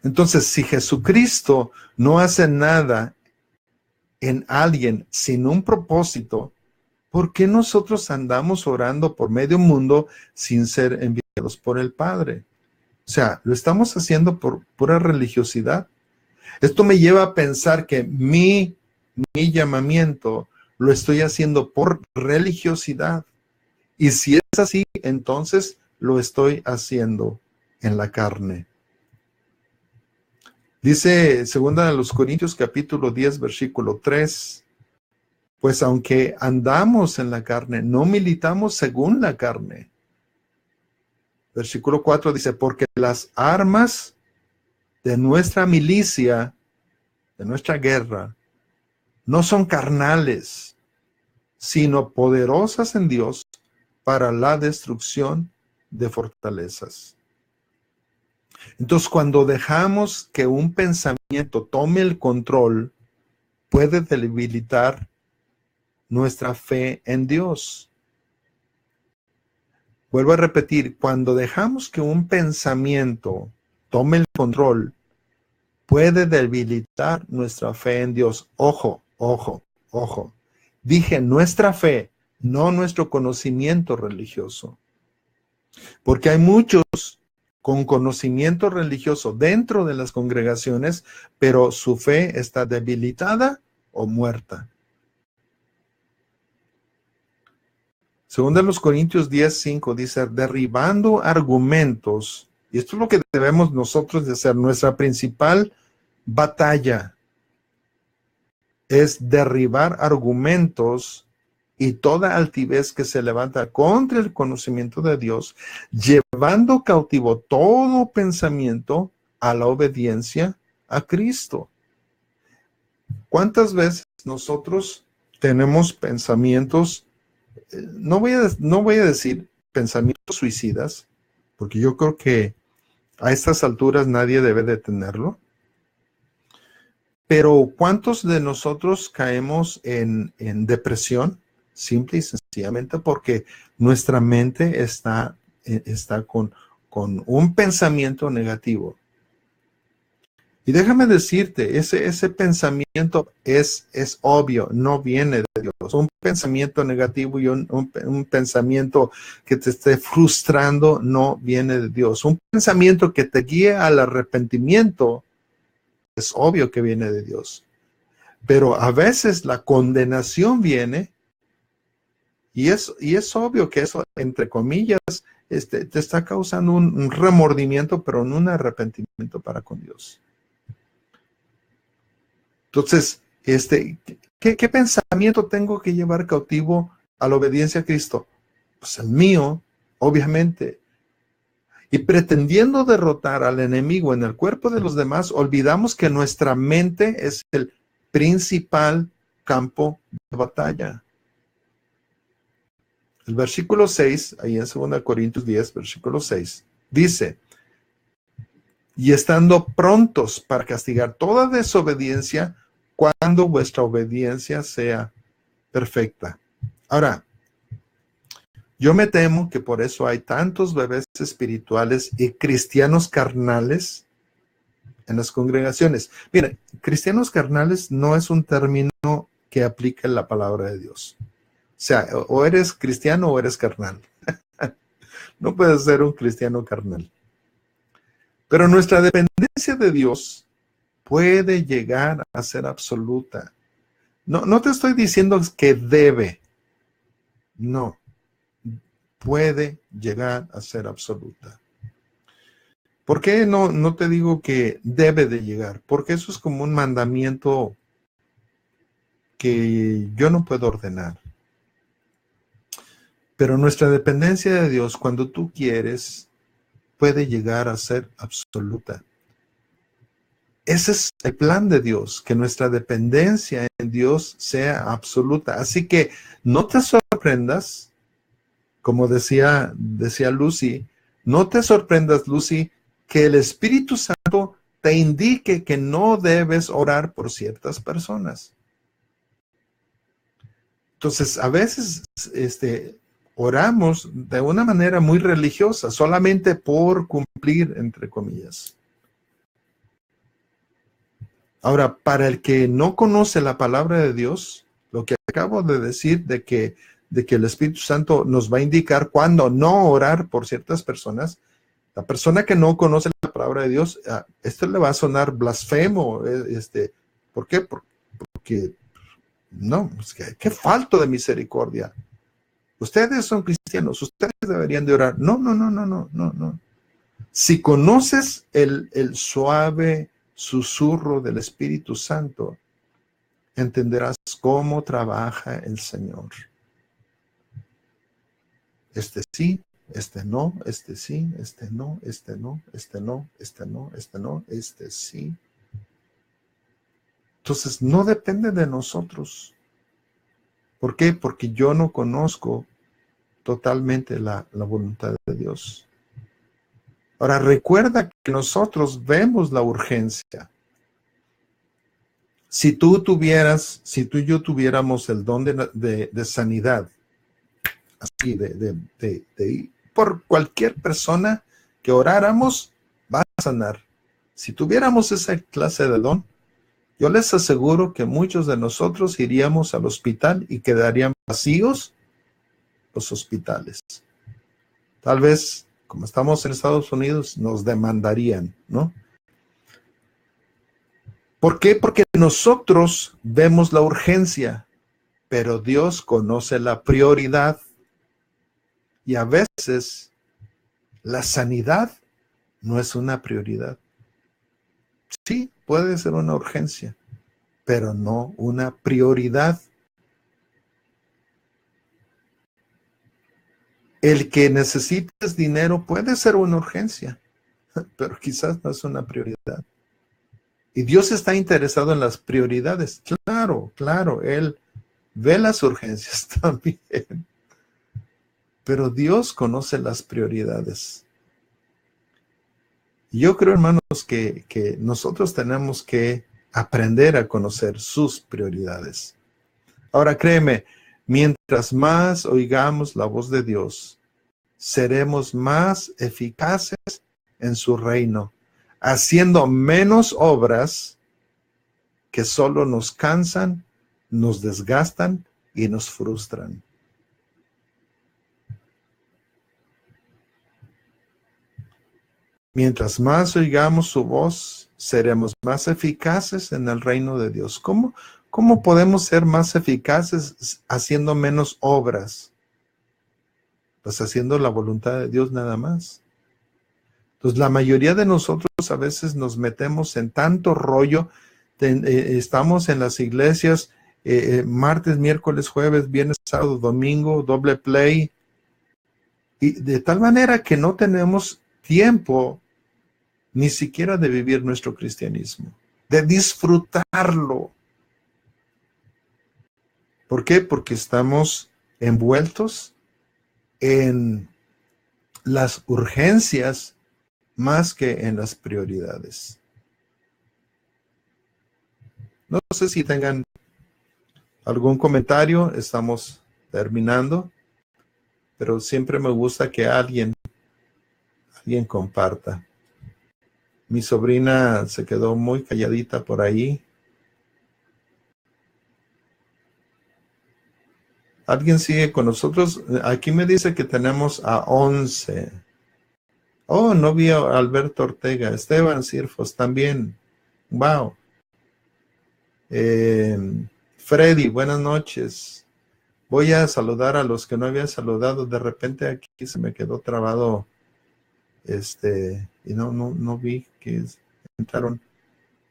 Entonces, si Jesucristo no hace nada en alguien sin un propósito, ¿por qué nosotros andamos orando por medio mundo sin ser enviados por el Padre? O sea, lo estamos haciendo por pura religiosidad. Esto me lleva a pensar que mi llamamiento lo estoy haciendo por religiosidad. Y si es así, entonces lo estoy haciendo en la carne. Dice 2 Corintios capítulo 10, versículo 3, pues aunque andamos en la carne, no militamos según la carne. Versículo 4 dice, porque las armas de nuestra milicia, de nuestra guerra, no son carnales, sino poderosas en Dios para la destrucción de fortalezas. Entonces, cuando dejamos que un pensamiento tome el control, puede debilitar nuestra fe en Dios. Vuelvo a repetir, cuando dejamos que un pensamiento tome el control, puede debilitar nuestra fe en Dios. Ojo, ojo, ojo. Dije nuestra fe, no nuestro conocimiento religioso. Porque hay muchos con conocimiento religioso dentro de las congregaciones, pero su fe está debilitada o muerta. Según los Corintios 10:5 dice, derribando argumentos, y esto es lo que debemos nosotros de hacer, nuestra principal batalla es derribar argumentos y toda altivez que se levanta contra el conocimiento de Dios, llevando cautivo todo pensamiento a la obediencia a Cristo. ¿Cuántas veces nosotros tenemos pensamientos, no voy a decir pensamientos suicidas, porque yo creo que a estas alturas nadie debe de tenerlo, pero ¿cuántos de nosotros caemos en depresión? Simple y sencillamente porque nuestra mente está con un pensamiento negativo. Y déjame decirte, ese pensamiento es obvio, no viene de Dios. Un pensamiento negativo y un pensamiento que te esté frustrando no viene de Dios. Un pensamiento que te guíe al arrepentimiento es obvio que viene de Dios. Pero a veces la condenación viene y es obvio que eso, entre comillas, te está causando un remordimiento, pero no un arrepentimiento para con Dios. Entonces, ¿qué pensamiento tengo que llevar cautivo a la obediencia a Cristo? Pues el mío, obviamente. Y pretendiendo derrotar al enemigo en el cuerpo de los demás, olvidamos que nuestra mente es el principal campo de batalla. El versículo 6, ahí en 2 Corintios 10, versículo 6, dice, y estando prontos para castigar toda desobediencia cuando vuestra obediencia sea perfecta. Ahora, yo me temo que por eso hay tantos bebés espirituales y cristianos carnales en las congregaciones. Mira, cristianos carnales no es un término que aplica la palabra de Dios. O sea, o eres cristiano o eres carnal. No puedes ser un cristiano carnal. Pero nuestra dependencia de Dios puede llegar a ser absoluta. No te estoy diciendo que debe. No. Puede llegar a ser absoluta. ¿Por qué no te digo que debe de llegar? Porque eso es como un mandamiento que yo no puedo ordenar. Pero nuestra dependencia de Dios, cuando tú quieres, puede llegar a ser absoluta. Ese es el plan de Dios, que nuestra dependencia en Dios sea absoluta. Así que no te sorprendas, como decía Lucy, no te sorprendas, Lucy, que el Espíritu Santo te indique que no debes orar por ciertas personas. Entonces, a veces oramos de una manera muy religiosa, solamente por cumplir, entre comillas. Ahora, para el que no conoce la palabra de Dios, lo que acabo de decir de que el Espíritu Santo nos va a indicar cuándo no orar por ciertas personas, la persona que no conoce la palabra de Dios, esto le va a sonar blasfemo. ¿Por qué? Porque no, es que qué falta de misericordia. Ustedes son cristianos, ustedes deberían de orar. No. Si conoces el suave susurro del Espíritu Santo, entenderás cómo trabaja el Señor. Este sí, Este no, este sí, este no, este no, este no, este no, este no, este sí. Entonces, no depende de nosotros. ¿Por qué? Porque yo no conozco totalmente la voluntad de Dios. Ahora, recuerda que nosotros vemos la urgencia. Si tú y yo tuviéramos el don de sanidad, así, por cualquier persona que oráramos, va a sanar. Si tuviéramos esa clase de don, yo les aseguro que muchos de nosotros iríamos al hospital y quedarían vacíos los hospitales. Tal vez, como estamos en Estados Unidos, nos demandarían, ¿no? ¿Por qué? Porque nosotros vemos la urgencia, pero Dios conoce la prioridad. Y a veces la sanidad no es una prioridad. Sí, puede ser una urgencia, pero no una prioridad. El que necesites dinero puede ser una urgencia, pero quizás no es una prioridad. Y Dios está interesado en las prioridades. Claro, claro, Él ve las urgencias también. Pero Dios conoce las prioridades. Yo creo, hermanos, que nosotros tenemos que aprender a conocer sus prioridades. Ahora, créeme, mientras más oigamos la voz de Dios, seremos más eficaces en su reino, haciendo menos obras que solo nos cansan, nos desgastan y nos frustran. Mientras más oigamos su voz, seremos más eficaces en el reino de Dios. ¿Cómo podemos ser más eficaces haciendo menos obras? Pues haciendo la voluntad de Dios nada más. Entonces, la mayoría de nosotros a veces nos metemos en tanto rollo. Estamos en las iglesias martes, miércoles, jueves, viernes, sábado, domingo, doble play. Y de tal manera que no tenemos tiempo ni siquiera de vivir nuestro cristianismo, de disfrutarlo. ¿Por qué? Porque estamos envueltos en las urgencias más que en las prioridades. No sé si tengan algún comentario, estamos terminando, pero siempre me gusta que alguien comparta. Mi sobrina se quedó muy calladita por ahí. ¿Alguien sigue con nosotros? Aquí me dice que tenemos a 11. Oh, no vi a Alberto Ortega. Esteban Cirfos también. Wow. Freddy, buenas noches. Voy a saludar a los que no había saludado. De repente aquí se me quedó trabado. Y no vi que entraron.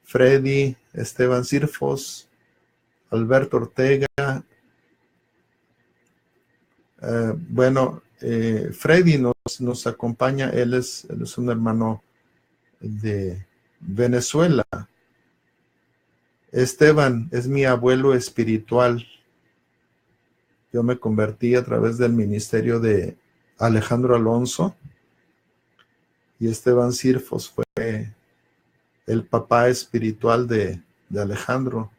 Freddy, Esteban Cirfos, Alberto Ortega. Bueno, Freddy nos acompaña. Él es un hermano de Venezuela. Esteban es mi abuelo espiritual. Yo me convertí a través del ministerio de Alejandro Alonso y Esteban Cirfos fue el papá espiritual de Alejandro.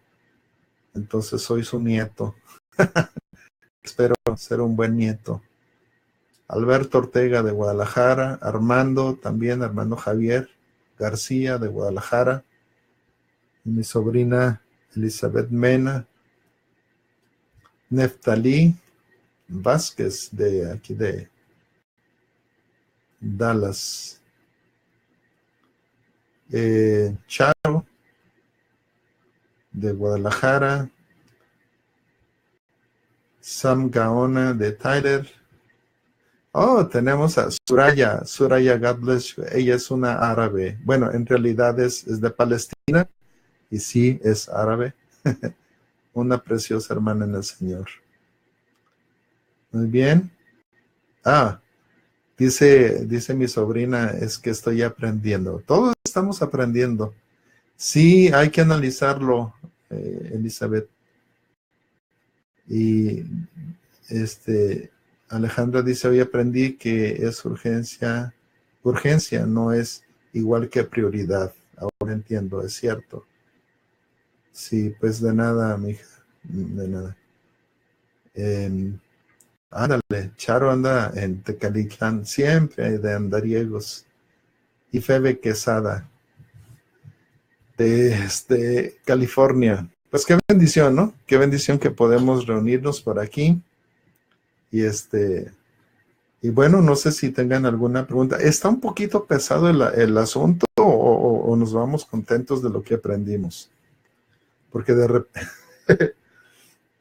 Entonces soy su nieto. Espero ser un buen nieto. Alberto Ortega de Guadalajara, Armando Javier García de Guadalajara, y mi sobrina Elizabeth Mena, Neftalí Vázquez de aquí de Dallas, Charo de Guadalajara, Sam Gaona de Tyler. Oh, tenemos a Suraya God bless you. Ella es una árabe. Bueno, en realidad es de Palestina y sí es árabe. Una preciosa hermana en el Señor. Muy bien. Dice mi sobrina, es que estoy aprendiendo. Todos estamos aprendiendo. Sí, hay que analizarlo, Elizabeth. Y Alejandra dice, hoy aprendí que es urgencia, no es igual que prioridad. Ahora entiendo, es cierto. Sí, pues de nada, mija, de nada. Ándale, Charo anda en Tecalitlán, siempre de andariegos. Y Febe Quesada, de California. Pues qué bendición, ¿no? Qué bendición que podemos reunirnos por aquí. Y y bueno, no sé si tengan alguna pregunta. ¿Está un poquito pesado el asunto o nos vamos contentos de lo que aprendimos? Porque de repente,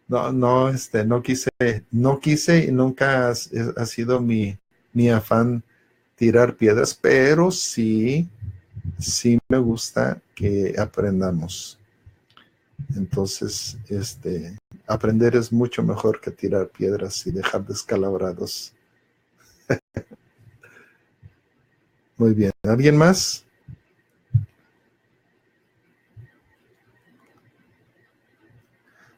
no quise y nunca ha sido mi afán tirar piedras, pero sí me gusta que aprendamos. Entonces, aprender es mucho mejor que tirar piedras y dejar descalabrados. Muy bien. ¿Alguien más?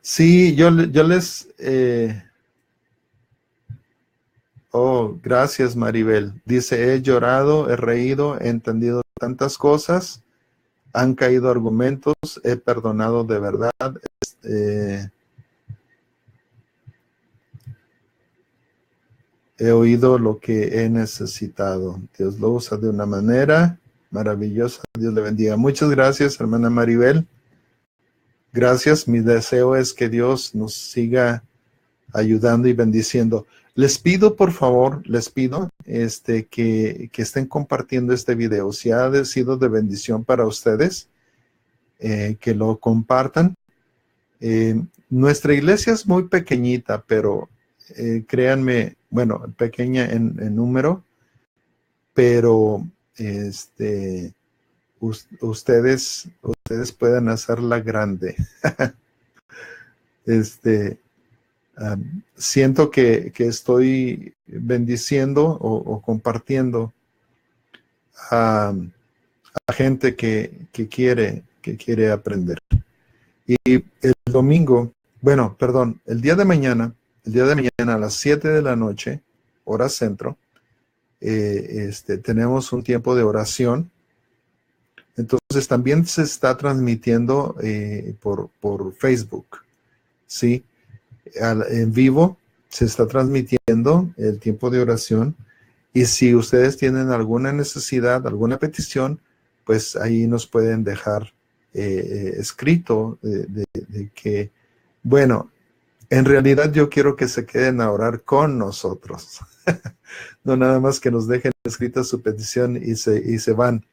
Sí, yo les... oh, gracias, Maribel. Dice, he llorado, he reído, he entendido tantas cosas, han caído argumentos, he perdonado de verdad. eh, He oído lo que he necesitado. Dios lo usa de una manera maravillosa. Dios le bendiga. Muchas gracias, hermana Maribel. Gracias. Mi deseo es que Dios nos siga ayudando y bendiciendo. Les pido, por favor, que estén compartiendo este video. Si ha sido de bendición para ustedes, que lo compartan. Nuestra iglesia es muy pequeñita, pero créanme, bueno, pequeña en número, pero ustedes pueden hacerla grande. Siento que estoy bendiciendo o compartiendo a gente que quiere aprender. Y el domingo, bueno, perdón, el día de mañana a las 7 de la noche, hora centro, tenemos un tiempo de oración. Entonces también se está transmitiendo por Facebook, ¿sí? En vivo se está transmitiendo el tiempo de oración. Y si ustedes tienen alguna necesidad, alguna petición, pues ahí nos pueden dejar escrito de que, bueno, en realidad yo quiero que se queden a orar con nosotros. No nada más que nos dejen escrita su petición y se van.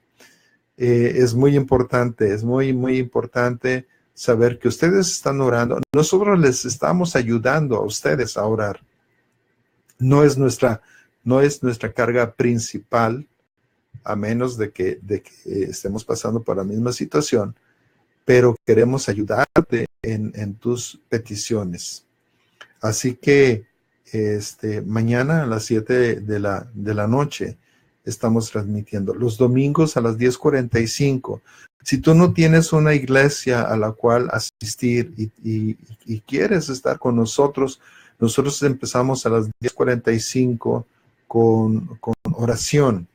Es muy importante, es muy, muy importante saber que ustedes están orando. Nosotros les estamos ayudando a ustedes a orar. No es nuestra carga principal, a menos de que estemos pasando por la misma situación, pero queremos ayudarte en tus peticiones. Así que mañana a las 7 de la noche estamos transmitiendo. Los domingos a las 10:45. Si tú no tienes una iglesia a la cual asistir y quieres estar con nosotros empezamos a las 10:45 con oración.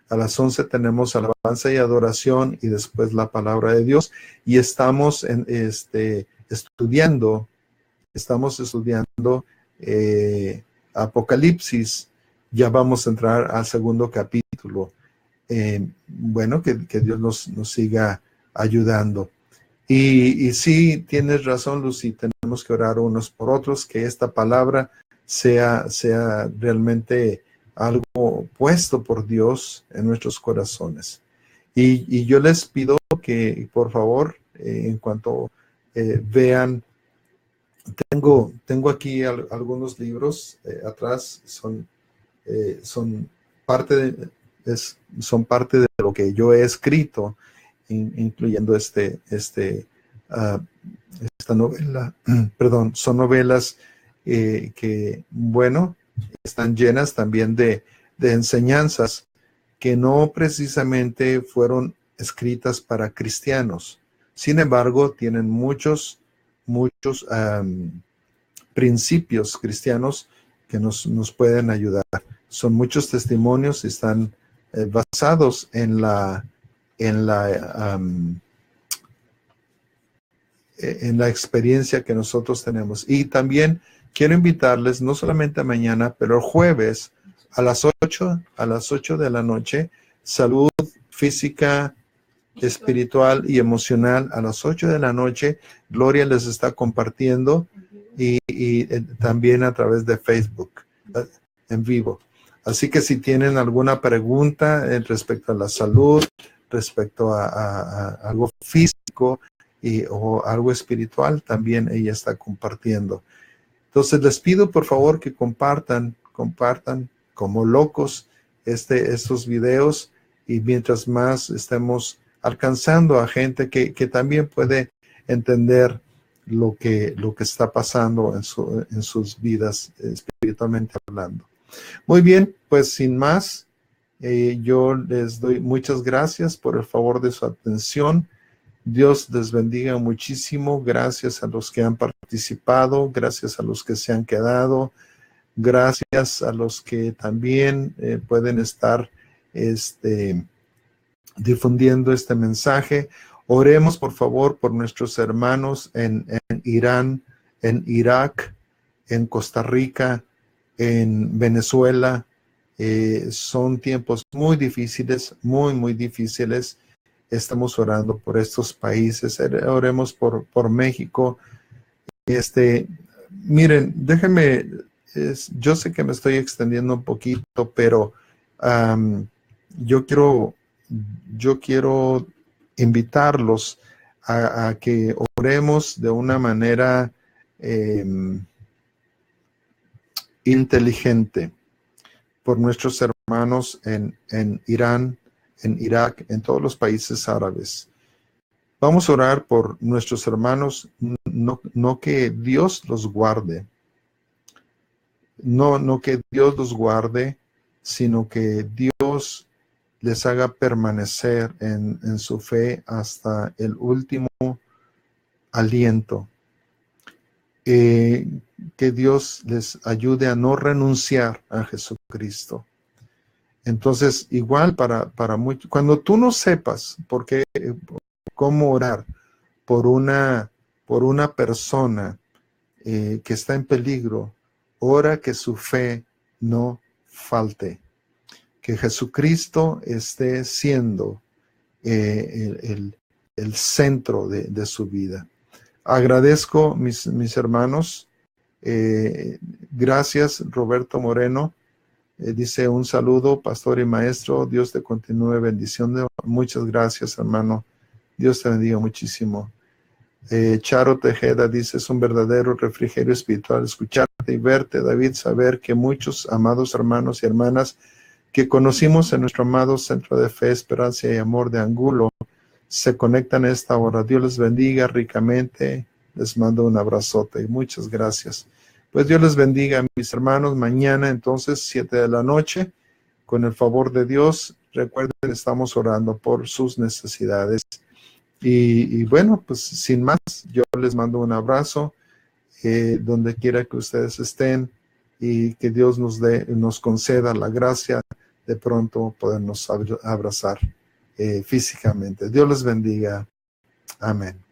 A las 11 tenemos alabanza y adoración y después la palabra de Dios. Y estamos estudiando Apocalipsis. Ya vamos a entrar al segundo capítulo. Bueno, que Dios nos siga ayudando. Y sí, tienes razón, Lucy, tenemos que orar unos por otros, que esta palabra sea realmente algo puesto por Dios en nuestros corazones. Y yo les pido que, por favor, en cuanto vean, tengo aquí algunos libros atrás, son parte de lo que yo he escrito, incluyendo esta novela. Perdón, son novelas que, bueno, están llenas también de de enseñanzas que no precisamente fueron escritas para cristianos. Sin embargo, tienen muchos principios cristianos que nos pueden ayudar. Son muchos testimonios y están basados en la experiencia que nosotros tenemos. Y también quiero invitarles, no solamente mañana, pero el jueves a las 8 de la noche, salud física, espiritual y emocional. A las 8 de la noche, Gloria les está compartiendo y también a través de Facebook en vivo. Así que si tienen alguna pregunta respecto a la salud, respecto a algo físico o algo espiritual, también ella está compartiendo. Entonces les pido por favor que compartan como locos estos videos, y mientras más estemos alcanzando a gente que también puede entender lo que está pasando en sus vidas espiritualmente hablando. Muy bien, pues sin más, yo les doy muchas gracias por el favor de su atención. Dios les bendiga muchísimo. Gracias a los que han participado, gracias a los que se han quedado, gracias a los que también pueden estar difundiendo este mensaje. Oremos por favor por nuestros hermanos en Irán, en Irak, en Costa Rica, en Venezuela. Son tiempos muy difíciles, muy difíciles. Estamos orando por estos países. Oremos por México. Miren, déjenme, yo sé que me estoy extendiendo un poquito, pero yo quiero invitarlos a que oremos de una manera inteligente por nuestros hermanos en Irán, en Irak, en todos los países árabes. Vamos a orar por nuestros hermanos, no que Dios los guarde, no que Dios los guarde, sino que Dios les haga permanecer en su fe hasta el último aliento. Que Dios les ayude a no renunciar a Jesucristo. Entonces, igual para muchos, cuando tú no sepas cómo orar por una persona que está en peligro, ora que su fe no falte, que Jesucristo esté siendo el centro de su vida. Agradezco mis hermanos. Gracias, Roberto Moreno. Dice un saludo, pastor y maestro. Dios te continúe bendiciendo. Muchas gracias, hermano. Dios te bendiga muchísimo. Charo Tejeda dice, es un verdadero refrigerio espiritual escucharte y verte, David, saber que muchos amados hermanos y hermanas que conocimos en nuestro amado Centro de Fe, Esperanza y Amor de Angulo se conectan a esta hora. Dios les bendiga ricamente. Les mando un abrazote y muchas gracias. Pues Dios les bendiga, mis hermanos. Mañana entonces 7 de la noche, con el favor de Dios, recuerden, estamos orando por sus necesidades. Y bueno, pues sin más, yo les mando un abrazo donde quiera que ustedes estén, y que Dios nos conceda la gracia de pronto podernos abrazar físicamente. Dios les bendiga. Amén.